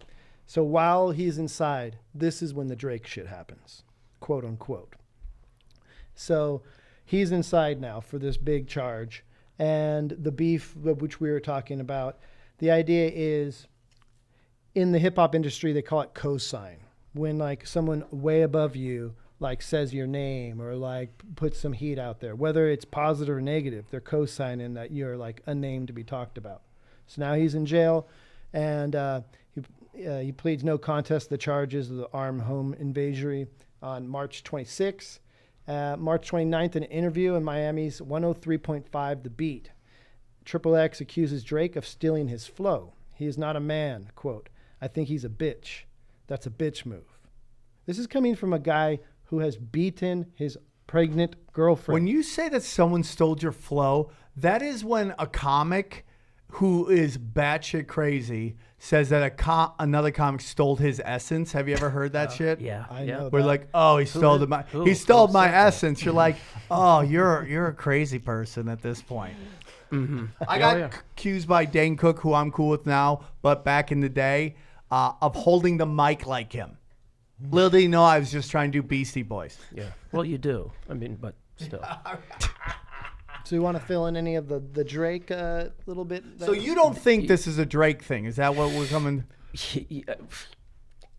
So while he's inside, this is when the Drake shit happens, quote unquote. So he's inside now for this big charge. And the beef, which we were talking about, the idea is in the hip hop industry, they call it cosign. When like someone way above you like says your name or like puts some heat out there, whether it's positive or negative, they're co-signing that you're like a name to be talked about. So now he's in jail, and he pleads no contest to the charges of the armed home invasion on March 26th. March 29th, in an interview in Miami's 103.5 The Beat, XXX accuses Drake of stealing his flow. He is not a man, quote, I think he's a bitch. That's a bitch move. This is coming from a guy who has beaten his pregnant girlfriend. When you say that someone stole your flow, that is when a comic who is batshit crazy, says that another comic stole his essence. Have you ever heard that shit? Yeah. I yeah. know We're that. like, oh, he stole he stole my essence. You're like, oh, you're a crazy person at this point. I got accused by Dane Cook, who I'm cool with now, but back in the day, of holding the mic like him. Little did he know I was just trying to do Beastie Boys. Yeah. Well, you do. I mean, but still. So you want to fill in any of the Drake little bit? So you don't think this is a Drake thing? Is that what we're coming?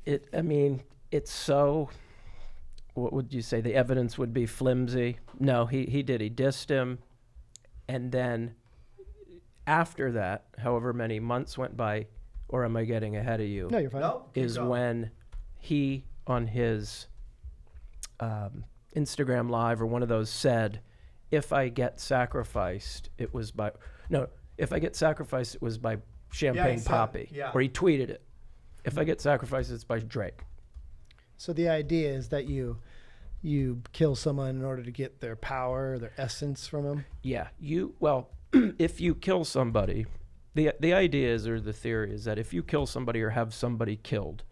I mean, it's so. What would you say? The evidence would be flimsy. No, he did. He dissed him, and then after that, however many months went by, or am I getting ahead of you? No, you're fine. No. Is when he on his Instagram Live or one of those said, if I get sacrificed, it was by Champagne said, Poppy. yeah. Or he tweeted it. If I get sacrificed, it's by Drake. So the idea is that you kill someone in order to get their power, their essence from them. Yeah. If you kill somebody, the idea is, or the theory is that if you kill somebody or have somebody killed,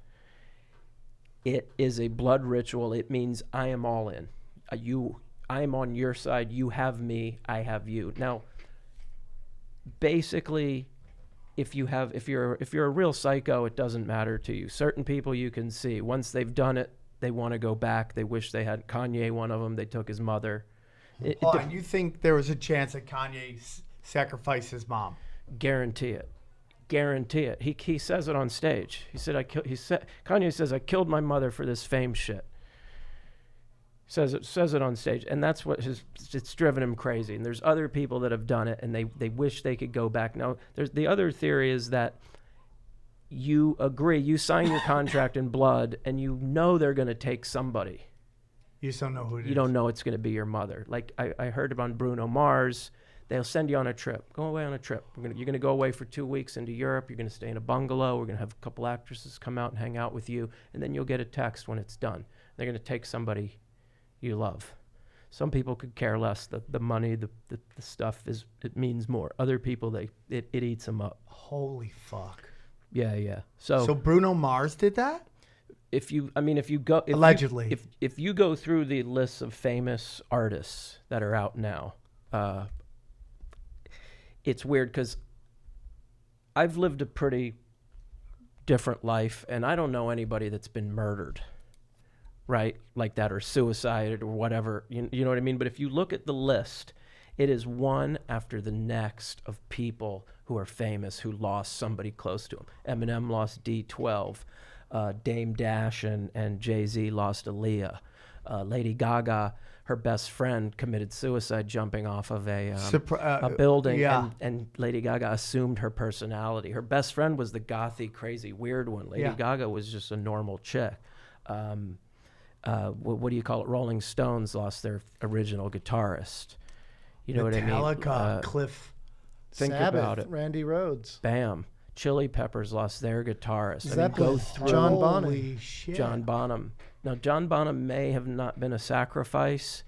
it is a blood ritual. It means I am all in. I am on your side. You have me. I have you. Now, basically, if you're a real psycho, it doesn't matter to you. Certain people you can see once they've done it, they want to go back. They wish they had Kanye. One of them, they took his mother. And you think there was a chance that Kanye sacrificed his mom? Guarantee it. Guarantee it. He says it on stage. He said Kanye says I killed my mother for this fame shit. Says it on stage, and that's what it's driven him crazy. And there's other people that have done it, and they wish they could go back. Now, there's the other theory is that you agree, you sign your contract in blood, and you know they're going to take somebody. You just don't know who it is. You don't know it's going to be your mother. Like I heard about Bruno Mars. They'll send you on a trip. Go away on a trip. You're going to go away for 2 weeks into Europe. You're going to stay in a bungalow. We're going to have a couple actresses come out and hang out with you, and then you'll get a text when it's done. They're going to take somebody you love. Some people could care less. The money, the stuff it means more. Other people, it eats them up. Holy fuck. Yeah. So Bruno Mars did that? Allegedly. If you go through the lists of famous artists that are out now, it's weird because I've lived a pretty different life, and I don't know anybody that's been murdered, right, like that, or suicided or whatever. You know what I mean? But if you look at the list, it is one after the next of people who are famous who lost somebody close to them. Eminem lost D12. Dame Dash and Jay-Z lost Aaliyah. Lady Gaga, her best friend, committed suicide jumping off of a building, yeah. and Lady Gaga assumed her personality. Her best friend was the gothy, crazy, weird one. Lady Gaga was just a normal chick. What do you call it? Rolling Stones lost their original guitarist. You know Metallica, what I mean? Cliff. Think Sabbath, about it. Randy Rhoads. Bam. Chili Peppers lost their guitarist. Zeppelin, John Bonham. Holy shit. John Bonham. Now, John Bonham may have not been a sacrifice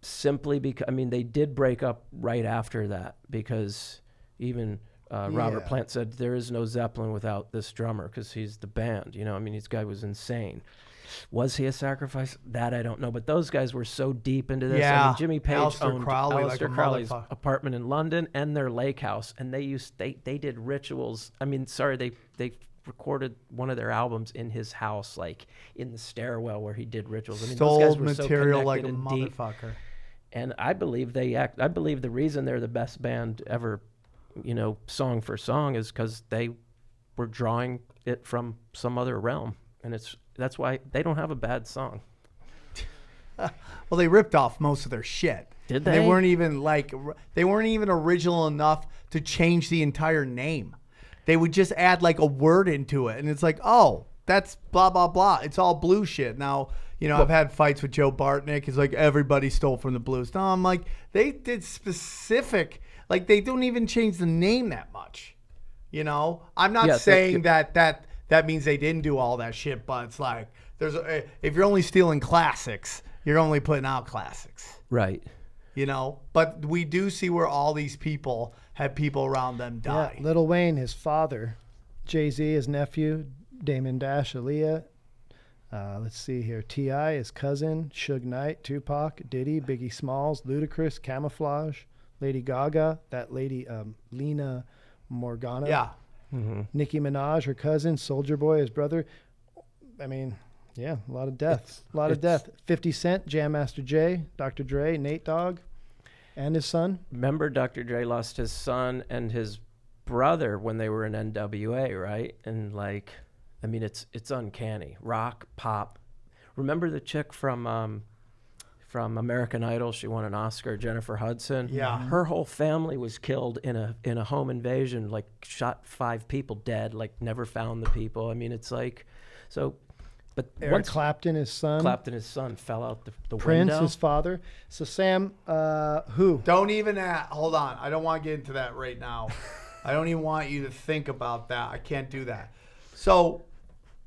simply because, they did break up right after that because even Robert Plant said there is no Zeppelin without this drummer because he's the band. This guy was insane. Was he a sacrifice? That I don't know. But those guys were so deep into this. Yeah. Jimmy Page Aleister owned Crowley, Aleister like a Crowley's motherfucker. apartment in London and their lake house, and they did rituals. They recorded one of their albums in his house, like in the stairwell where he did rituals. Those guys Stole were material so like a connected and deep. motherfucker. And I believe I believe the reason they're the best band ever, song for song, is because they were drawing it from some other realm, and that's why they don't have a bad song. Well, they ripped off most of their shit. Did And they? they weren't even original enough to change the entire name. They would just add like a word into it, and it's like, oh, that's blah blah blah. It's all blue shit. Now, I've had fights with Joe Bartnick. He's like, everybody stole from the blues. No, I'm like, they did specific. Like, they don't even change the name that much. I'm not saying that means they didn't do all that shit, but it's like if you're only stealing classics, you're only putting out classics. Right. you know. But we do see where all these people had people around them die. Yeah, Lil Wayne, his father, Jay-Z, his nephew, Damon Dash, Aaliyah. Let's see here. T.I., his cousin, Suge Knight, Tupac, Diddy, Biggie Smalls, Ludacris, Camouflage, Lady Gaga, that lady Lena Morgana. Yeah. Nicki Minaj, her cousin, Soulja Boy, his brother. I mean, yeah, a lot of death. A lot of death. 50 Cent, Jam Master Jay, Dr. Dre, Nate Dogg, and his son. Remember Dr. Dre lost his son and his brother when they were in NWA, right? And like, I mean, it's uncanny. Rock, pop. Remember the chick from American Idol? She won an Oscar, Jennifer Hudson. Yeah. Her whole family was killed in a home invasion. Like, shot 5 people dead. Like, never found the people. I mean, it's like, so. But Eric once Clapton, his son. Clapton, his son, fell out the Prince, window. his father. So Sam, who? Don't even hold on. I don't want to get into that right now. I don't even want you to think about that. I can't do that. So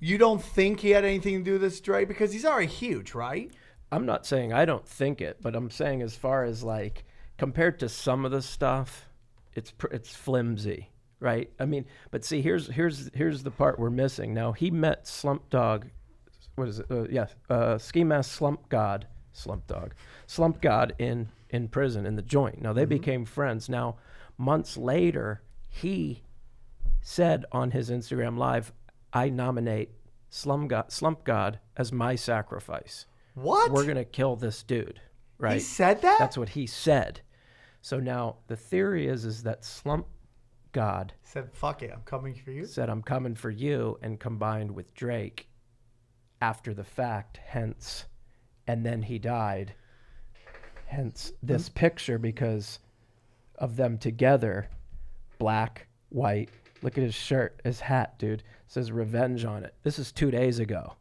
you don't think he had anything to do with this, Dre? Because he's already huge, right? I'm not saying I don't think it, but I'm saying as far as like compared to some of the stuff, it's flimsy, right? I mean, but see, here's the part we're missing. Now he met Slump Dog, what is it? Ski Mask Slump God in prison in the joint. Now they became friends. Now months later, he said on his Instagram Live, "I nominate Slump God as my sacrifice." What? We're going to kill this dude, right? He said that? That's what he said. So now the theory is that Slump God Said, fuck it, I'm coming for you. said, "I'm coming for you," and combined with Drake after the fact, hence, and then he died. Hence this picture because of them together, black, white. Look at his shirt, his hat, dude. It says revenge on it. This is 2 days ago.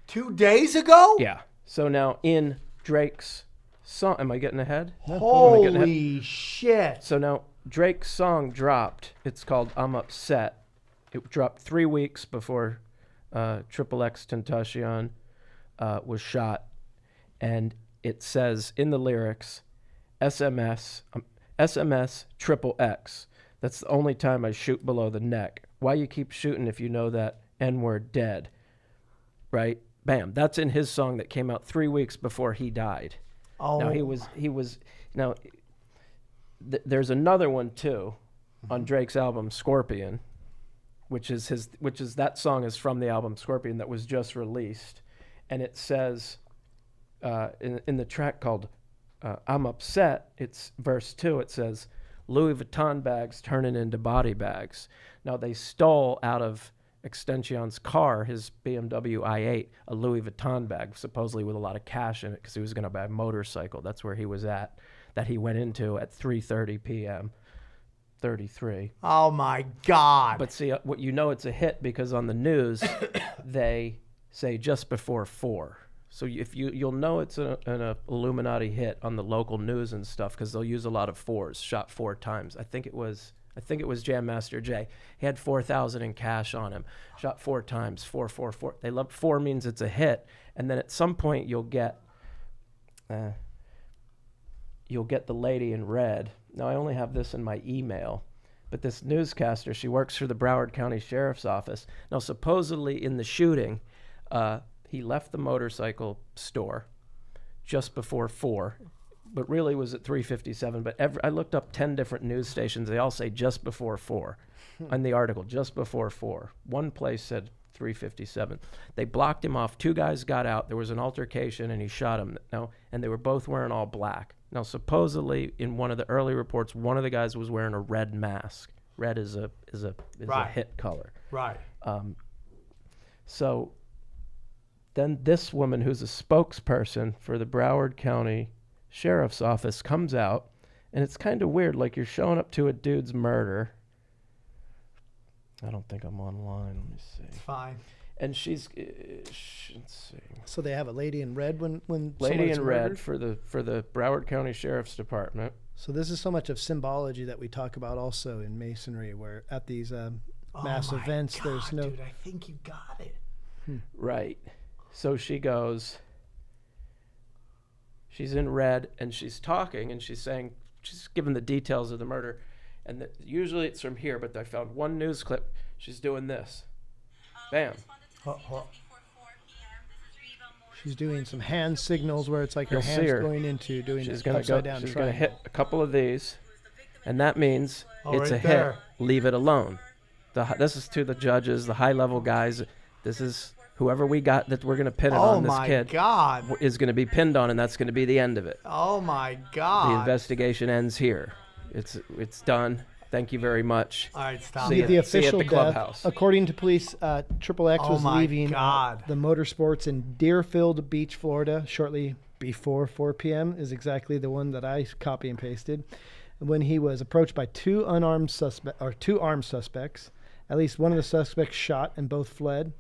2 days ago? Yeah. So now in Drake's song, am I getting ahead? Holy shit. So now Drake's song dropped. It's called "I'm Upset." It dropped 3 weeks before XXXTentacion was shot, and it says in the lyrics, SMS triple X. That's the only time I shoot below the neck. Why you keep shooting if you know that N-word dead? Right? Bam. That's in his song that came out 3 weeks before he died. Oh. Now he was now there's another one too on Drake's album Scorpion, which is that song is from the album Scorpion that was just released, and it says in the track called "I'm Upset," it's verse 2, it says Louis Vuitton bags turning into body bags. Now they stole out of Extension's car, his BMW i8, a Louis Vuitton bag, supposedly with a lot of cash in it because he was going to buy a motorcycle. That's where he was at, that he went into at 3:30 p.m. 33. Oh my God. But see, what you know, it's a hit because on the news they say just before 4. So if you'll know it's an Illuminati hit on the local news and stuff because they'll use a lot of 4s, shot 4 times. I think it was Jam Master Jay. He had 4,000 in cash on him. Shot 4 times, 4, 4, 4. They love 4 means it's a hit, and then at some point you'll get the lady in red. Now I only have this in my email, but this newscaster, she works for the Broward County Sheriff's Office. Now supposedly in the shooting, he left the motorcycle store just before 4. But really was at 3:57. But I looked up 10 different news stations. They all say just before 4 on the article, just before 4. One place said 3:57. They blocked him off. 2 guys got out. There was an altercation, and he shot him. Now, and they were both wearing all black. Now, supposedly, in one of the early reports, one of the guys was wearing a red mask. Red is a Right. hit color. Right. So then this woman, who's a spokesperson for the Broward County Sheriff's Office, comes out, and it's kind of weird. Like, you're showing up to a dude's murder. I don't think I'm online. Let me see. It's fine. And she's, let's see. So they have a lady in red when Lady someone's in red murdered? for the Broward County Sheriff's Department. So this is so much of symbology that we talk about also in Masonry, where at these mass Oh my events, God, there's no. Dude, I think you got it. Right. So she goes, She's in red, and she's talking, and she's giving the details of the murder. And usually it's from here, but I found one news clip. She's doing this. Bam. She's doing some hand signals where it's like her You'll see hands her. going into doing She's an gonna upside go. down She's gonna triangle. hit a couple of these, and that means it's right a there. hit. Leave it alone. This is to the judges, the high-level guys. This is whoever we got that we're gonna pin it Oh on. This my kid God. is gonna be pinned on, and that's gonna be the end of it. Oh my The God. investigation ends here. It's done. Thank you very much. All right, stop. See it. ya. The See you at official the death, clubhouse. according to police, XXX Oh was my leaving God. the motorsports in Deerfield Beach, Florida, shortly before 4 p.m. is exactly the one that I copy and pasted. When he was approached by two armed suspects, at least one of the suspects shot and both fled.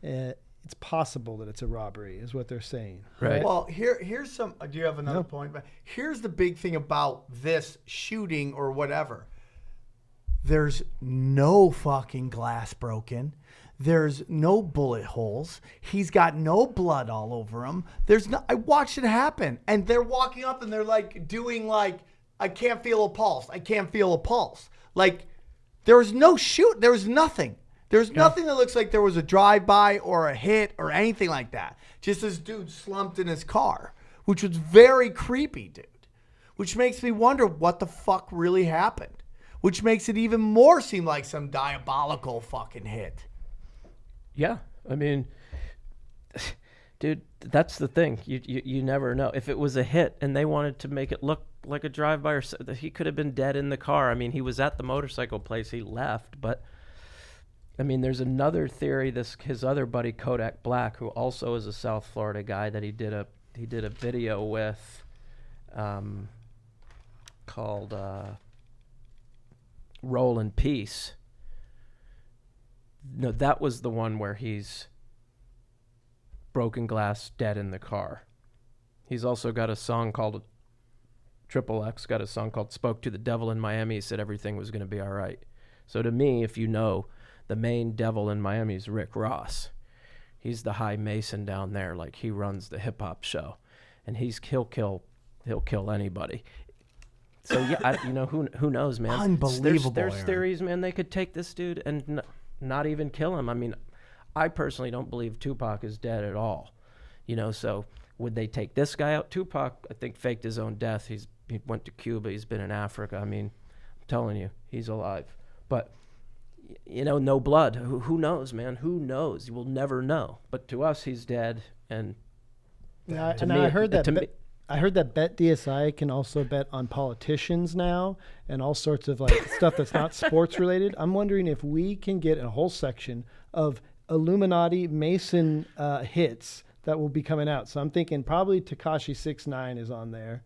It's possible that it's a robbery, is what they're saying. Right. Well, here's some. Do you have another No. point? But here's the big thing about this shooting or whatever. There's no fucking glass broken. There's no bullet holes. He's got no blood all over him. There's no. I watched it happen, and they're walking up and they're like doing like, I can't feel a pulse. I can't feel a pulse. Like there was no shoot. There was nothing. There's nothing that looks like there was a drive-by or a hit or anything like that. Just this dude slumped in his car, which was very creepy, dude. Which makes me wonder what the fuck really happened. Which makes it even more seem like some diabolical fucking hit. Yeah, I mean, dude, that's the thing. You never know. If it was a hit and they wanted to make it look like a drive-by, or he could have been dead in the car. I mean, he was at the motorcycle place. He left, but I mean, there's another theory. His other buddy Kodak Black, who also is a South Florida guy that he did a video with, called Roll in Peace. No, that was the one where he's broken glass, dead in the car. He's also got a song called XXX got a song called Spoke to the Devil in Miami. He said everything was going to be all right. So to me, if you know, the main devil in Miami is Rick Ross. He's the high mason down there. Like, he runs the hip hop show, and he'll kill anybody. So yeah, who knows, man? Unbelievable, There's Aaron. theories, man. They could take this dude and not even kill him. I mean, I personally don't believe Tupac is dead at all. So would they take this guy out? Tupac, I think, faked his own death. He went to Cuba. He's been in Africa. I mean, I'm telling you, he's alive. But no blood. Who knows, man? Who knows? You will never know. But to us, he's dead. And I heard that. I heard that Bet DSI can also bet on politicians now and all sorts of like stuff that's not sports related. I'm wondering if we can get a whole section of Illuminati Mason hits that will be coming out. So I'm thinking probably Tekashi 6ix9ine is on there.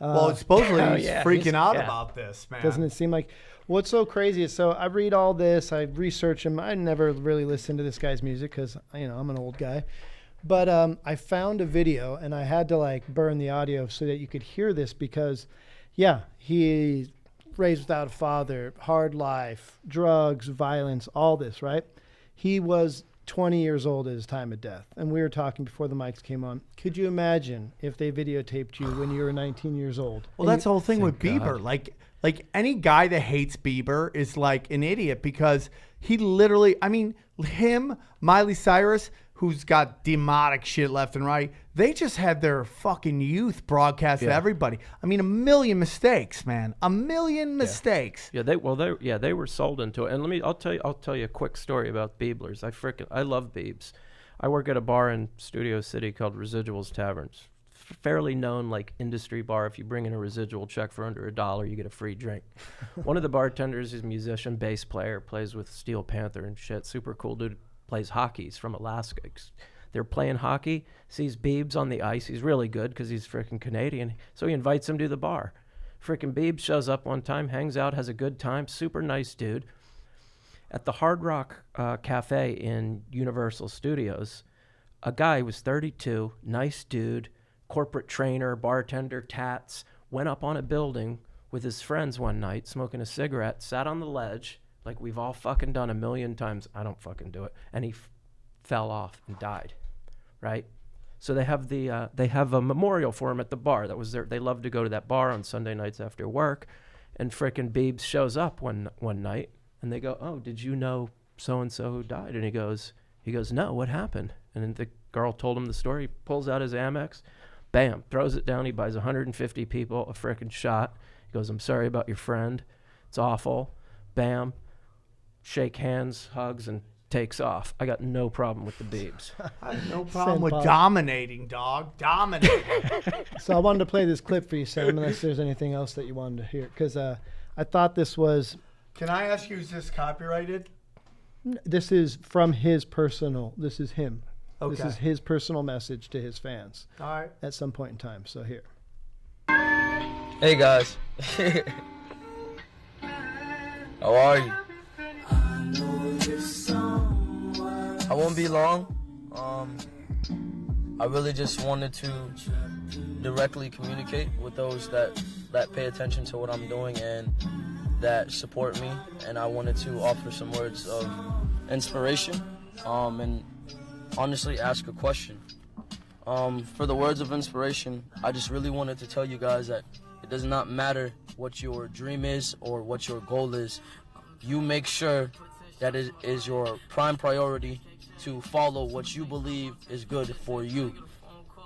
Well, supposedly he's yeah, freaking he's- out yeah. about this, man. Doesn't it seem like what's so crazy is I read all this, I research him. I never really listened to this guy's music because I'm an old guy. But I found a video and I had to like burn the audio so that you could hear this because, yeah, he raised without a father, hard life, drugs, violence, all this, right? He was 20 years old at his time of death. And we were talking before the mics came on. Could you imagine if they videotaped you when you were 19 years old? Well, that's the whole thing with Thank Bieber. God. Like any guy that hates Bieber is like an idiot because he literally, him, Miley Cyrus, who's got demonic shit left and right, they just had their fucking youth broadcast to everybody. A million mistakes, man. A million mistakes. Yeah, they were sold into it. And I'll tell you a quick story about Bieblers. I love Biebs. I work at a bar in Studio City called Residuals Taverns. Fairly known like industry bar. If you bring in a residual check for under $1, you get a free drink. One of the bartenders is a musician, bass player, plays with Steel Panther and shit. Super cool dude. Plays hockey. He's from Alaska. They're playing hockey. Sees Biebs on the ice. He's really good because he's freaking Canadian. So he invites him to the bar. Freaking Biebs shows up one time, hangs out, has a good time. Super nice dude. At the Hard Rock Cafe in Universal Studios, a guy was 32, nice dude, corporate trainer, bartender, tats, went up on a building with his friends one night, smoking a cigarette, sat on the ledge, like we've all fucking done a million times. I don't fucking do it. And he fell off and died, right? So they have they have a memorial for him at the bar. That was they love to go to that bar on Sunday nights after work, and frickin' Biebs shows up one night, and they go, "Oh, did you know so and so who died?" And he goes, "No, what happened?" And then the girl told him the story. He pulls out his Amex, bam, throws it down. He buys 150 people a frickin' shot. He goes, "I'm sorry about your friend. It's awful." Bam, shake hands, hugs, and takes off. I got no problem with the Biebs. I have no problem with dominating, dog. Dominating. So I wanted to play this clip for you, Sam, unless there's anything else that you wanted to hear. Because I thought this was... Can I ask you, is this copyrighted? This is from his personal... This is him. Okay. This is his personal message to his fans. All right. At some point in time. So here. Hey, guys. How are you? I won't be long. I really just wanted to directly communicate with those that pay attention to what I'm doing and that support me. And I wanted to offer some words of inspiration and honestly ask a question. For the words of inspiration, I just really wanted to tell you guys that it does not matter what your dream is or what your goal is. You make sure that it is your prime priority to follow what you believe is good for you.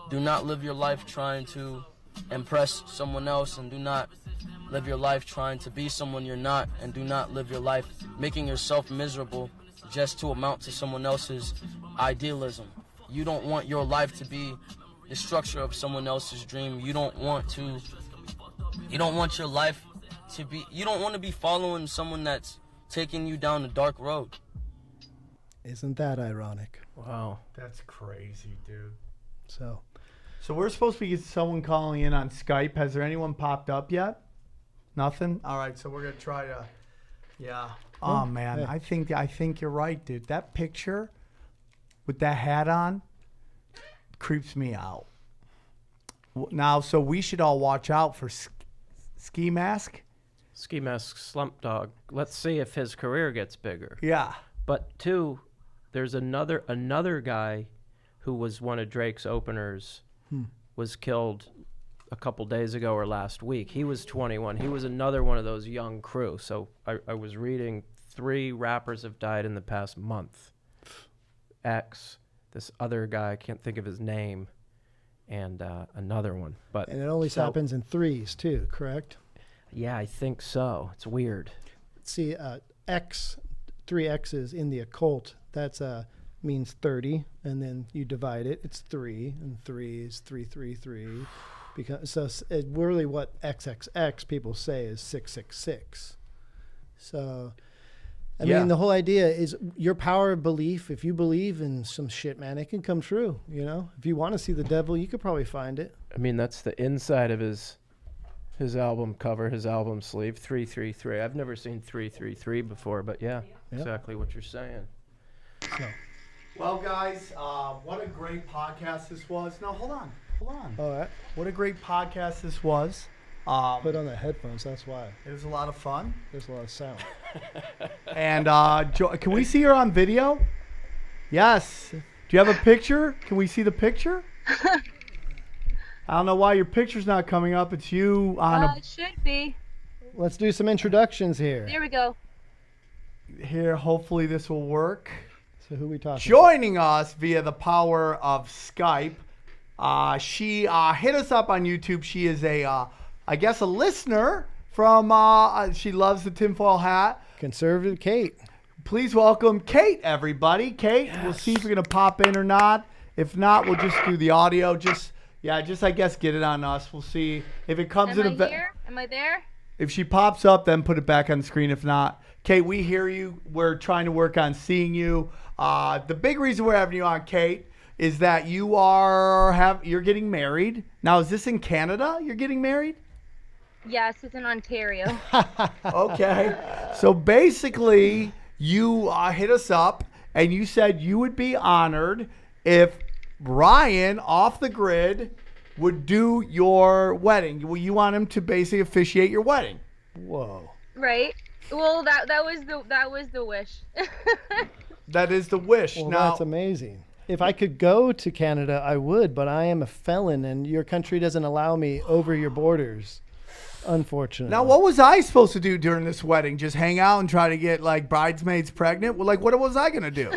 Do not live your life trying to impress someone else, and do not live your life trying to be someone you're not, and do not live your life making yourself miserable just to amount to someone else's idealism. You don't want your life to be the structure of someone else's dream. You don't want your life to be, you don't want to be following someone that's taking you down a dark road. Isn't that ironic? Wow. That's crazy, dude. So we're supposed to get someone calling in on Skype. Has there anyone popped up yet? Nothing? All right, so we're going to try to, yeah. Oh, man, hey. I think you're right, dude. That picture with that hat on creeps me out. Now, so we should all watch out for Ski Mask. Ski Mask Slump Dog. Let's see if his career gets bigger. Yeah. But two, there's another guy who was one of Drake's openers, was killed a couple days ago or last week. He was 21. He was another one of those young crew. So I was reading 3 rappers have died in the past month. X, this other guy, I can't think of his name, and another one. And it always happens in threes too, correct? Yeah, I think so. It's weird. See, X, 3 X's in the occult, that's means 30, and then you divide it, it's 3, and 3 is 333. Because so really what XXX people say is 666. So I mean, the whole idea is your power of belief. If you believe in some shit, man, it can come true. You know, if you want to see the devil, you could probably find it. I mean, that's the inside of his album cover, his album sleeve, 333. I've never seen 333 before, but yeah, exactly what you're saying. So. Well, guys, what a great podcast this was. No, hold on. All right. What a great podcast this was. Put on the headphones, that's why. It was a lot of fun. There's a lot of sound. And can we see her on video? Yes. Do you have a picture? Can we see the picture? I don't know why your picture's not coming up. It's you on It should be. Let's do some introductions here. There we go. Here, hopefully this will work. So who we talking Joining us via the power of Skype, she hit us up on YouTube. She is I guess a listener from, she loves the tinfoil hat. Conservative Kate. Please welcome Kate, everybody. Kate, We'll see if you're going to pop in or not. If not, we'll just do the audio. Just I guess get it on us. We'll see if it comes in. Am I here? Am I there? If she pops up, then put it back on the screen. If not, Kate, we hear you. We're trying to work on seeing you. The big reason we're having you on, Kate, is that you're getting married. Now, is this in Canada? You're getting married? Yes, it's in Ontario. Okay. So basically, you hit us up and you said you would be honored if Ryan off the grid would do your wedding. You want him to basically officiate your wedding. Whoa. Right. Well, that was the wish. That is the wish. Well, now, that's amazing. if I could go to Canada, I would, but I am a felon, and your country doesn't allow me over your borders. Unfortunately. Now, what was I supposed to do during this wedding? Just hang out and try to get like bridesmaids pregnant? Well, like, what was I gonna do?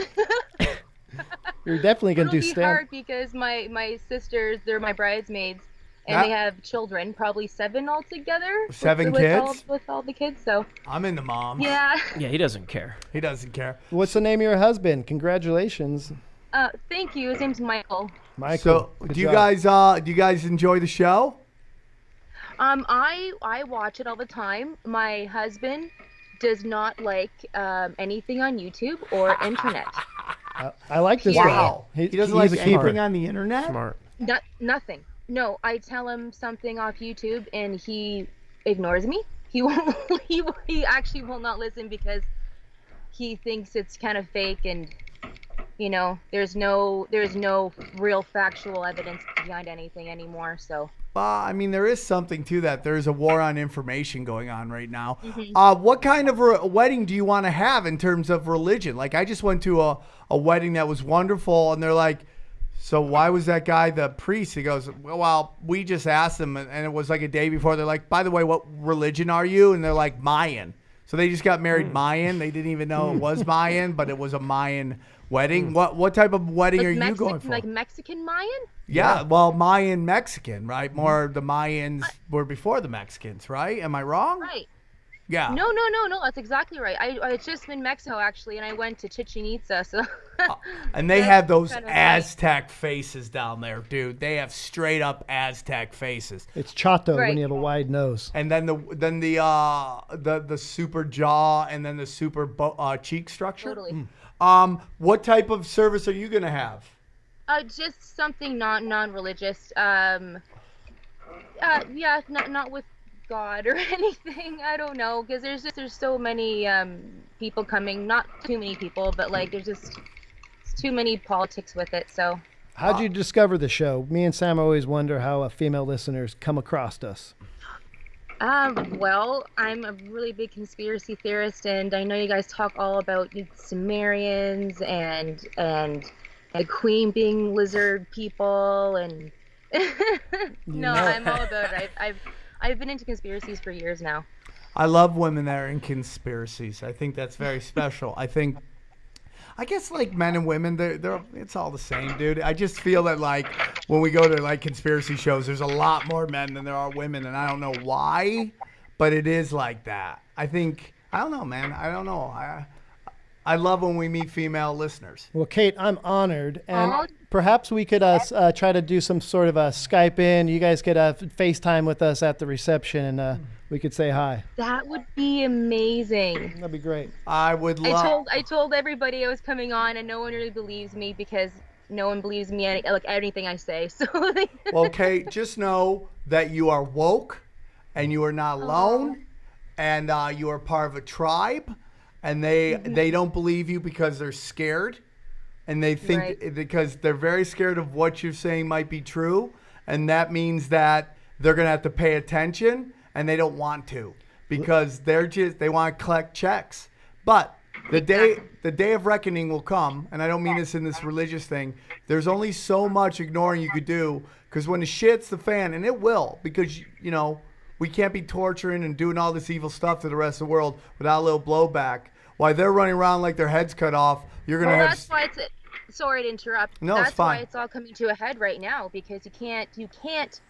You're definitely gonna do It'll be stand. hard because my sisters, they're my bridesmaids, and they have children, probably 7 altogether. 7 with kids? with all the kids, so I'm into moms. yeah. Yeah, he doesn't care. He doesn't care. What's the name of your husband? Congratulations, Thank you. His name's Michael. Michael. So, Good do you job. guys enjoy the show? I watch it all the time. My husband does not like anything on YouTube or internet. I like this Wow. guy. He doesn't he's like a keeper. anything on the internet? Smart. Nothing. No, I tell him something off YouTube and he ignores me. He won't. He actually will not listen because he thinks it's kind of fake and there's no real factual evidence behind anything anymore. So. I mean, there is something to that. There's a war on information going on right now. Mm-hmm. What kind of a wedding do you want to have in terms of religion? Like, I just went to a wedding that was wonderful, and they're like, so why was that guy the priest? He goes, well, we just asked him, and it was like a day before. They're like, by the way, what religion are you? And they're like, Mayan. So they just got married Mayan. They didn't even know it was Mayan, but it was a Mayan wedding. What type of wedding are you going for? Like Mexican Mayan? Yeah, well, Mayan Mexican, right? More the Mayans were before the Mexicans, right? Am I wrong? Right. Yeah. No. That's exactly right. I just been in Mexico actually, and I went to Chichen Itza. So. And they That's have those kind of Aztec faces down there, dude. They have straight up Aztec faces. It's chato Right. when you have a wide nose. And then the super jaw, and then the super cheek structure. Totally. What type of service are you gonna have? Just something non-religious. Yeah, not with God or anything. I don't know, because there's so many people coming. Not too many people, but like there's just too many politics with it. So. How'd you discover the show? Me and Sam always wonder how female listeners come across us. Well, I'm a really big conspiracy theorist, and I know you guys talk all about Sumerians and the Queen being lizard people, and no, I'm all about it. I've been into conspiracies for years now. I love women that are in conspiracies. I think that's very special. I guess like men and women, they're it's all the same, dude. I just feel that like when we go to like conspiracy shows, there's a lot more men than there are women, and I don't know why, but it is like that. I don't know, man. I don't know. I love when we meet female listeners. Well, Kate, I'm honored, and Aw. perhaps we could try to do some sort of a Skype in. You guys could FaceTime with us at the reception, and we could say hi. That would be amazing. That'd be great. I would love. I told everybody I was coming on, and no one really believes me because no one believes me like anything I say. So. Well, Kate, just know that you are woke, and you are not alone, and you are part of a tribe, and they don't believe you because they're scared, and they think Right. because they're very scared of what you're saying might be true, and that means that they're gonna have to pay attention, and they don't want to because they want to collect checks. But the day of reckoning will come, and I don't mean this in this religious thing. There's only so much ignoring you could do, because when the shit's the fan, and it will, because we can't be torturing and doing all this evil stuff to the rest of the world without a little blowback. While they're running around like their heads cut off, you're gonna Well, have. that's why it's. Sorry to interrupt. No, it's that's why fine. it's all coming to a head right now because you can't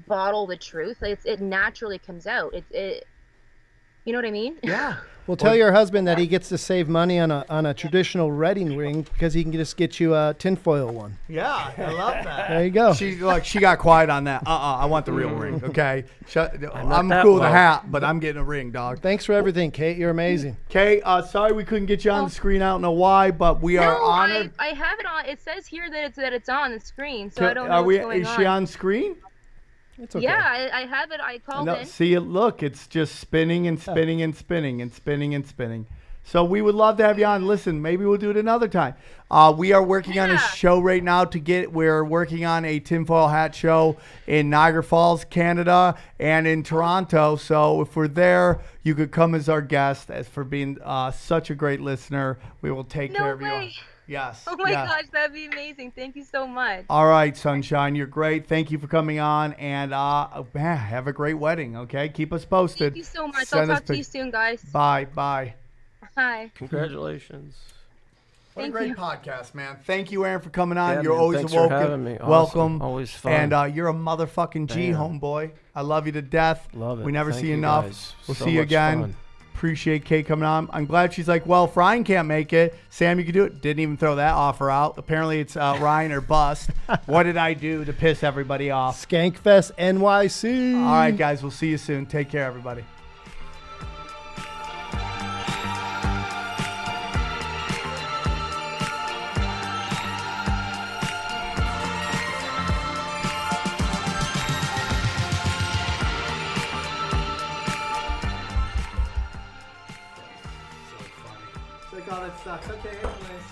bottle the truth. It naturally comes out. You know what I mean? Yeah. Well, tell your husband that he gets to save money on a traditional wedding ring because he can just get you a tinfoil one. Yeah, I love that. There you go. She got quiet on that. I want the real ring. Okay, I'm that cool with a low. hat, but I'm getting a ring, dog. Thanks for everything, Kate. You're amazing. Okay, sorry we couldn't get you on the screen. I don't know why, but we are No, honored. I have it on. It says here that it's on the screen, so I don't know Are we? what's going Is she on screen? It's okay. Yeah, I have it. I called No, in. see it. Look, it's just spinning and spinning and spinning and spinning and spinning. So we would love to have you on. Listen, maybe we'll do it another time. We are working on a Yeah. show right now we're working on a tinfoil hat show in Niagara Falls, Canada, and in Toronto. So if we're there, you could come as our guest. As for being such a great listener, we will take care No of you. way. Yes. Oh my yes. gosh, that'd be amazing. Thank you so much. All right, Sunshine, you're great. Thank you for coming on, and man, have a great wedding. Okay, keep us posted. Thank you so much. Send I'll us talk to you pic- soon, guys. Bye, bye. Hi. Congratulations. What Thank a great you. podcast, man. Thank you, Aaron, for coming on. Yeah, you're man, always thanks for welcome. having me. Awesome. Welcome. Always fun. And you're a motherfucking G, Damn. homeboy. I love you to death. Love it. We never Thank see you enough. guys. We'll So see you much again. fun. Appreciate Kate coming on. I'm glad she's like, well, if Ryan can't make it, Sam, you can do it. Didn't even throw that offer out. Apparently it's Ryan or bust. What did I do to piss everybody off? Skankfest NYC. All right, guys. We'll see you soon. Take care, everybody. So funny. It's like, oh, that sucks. Okay, anyways.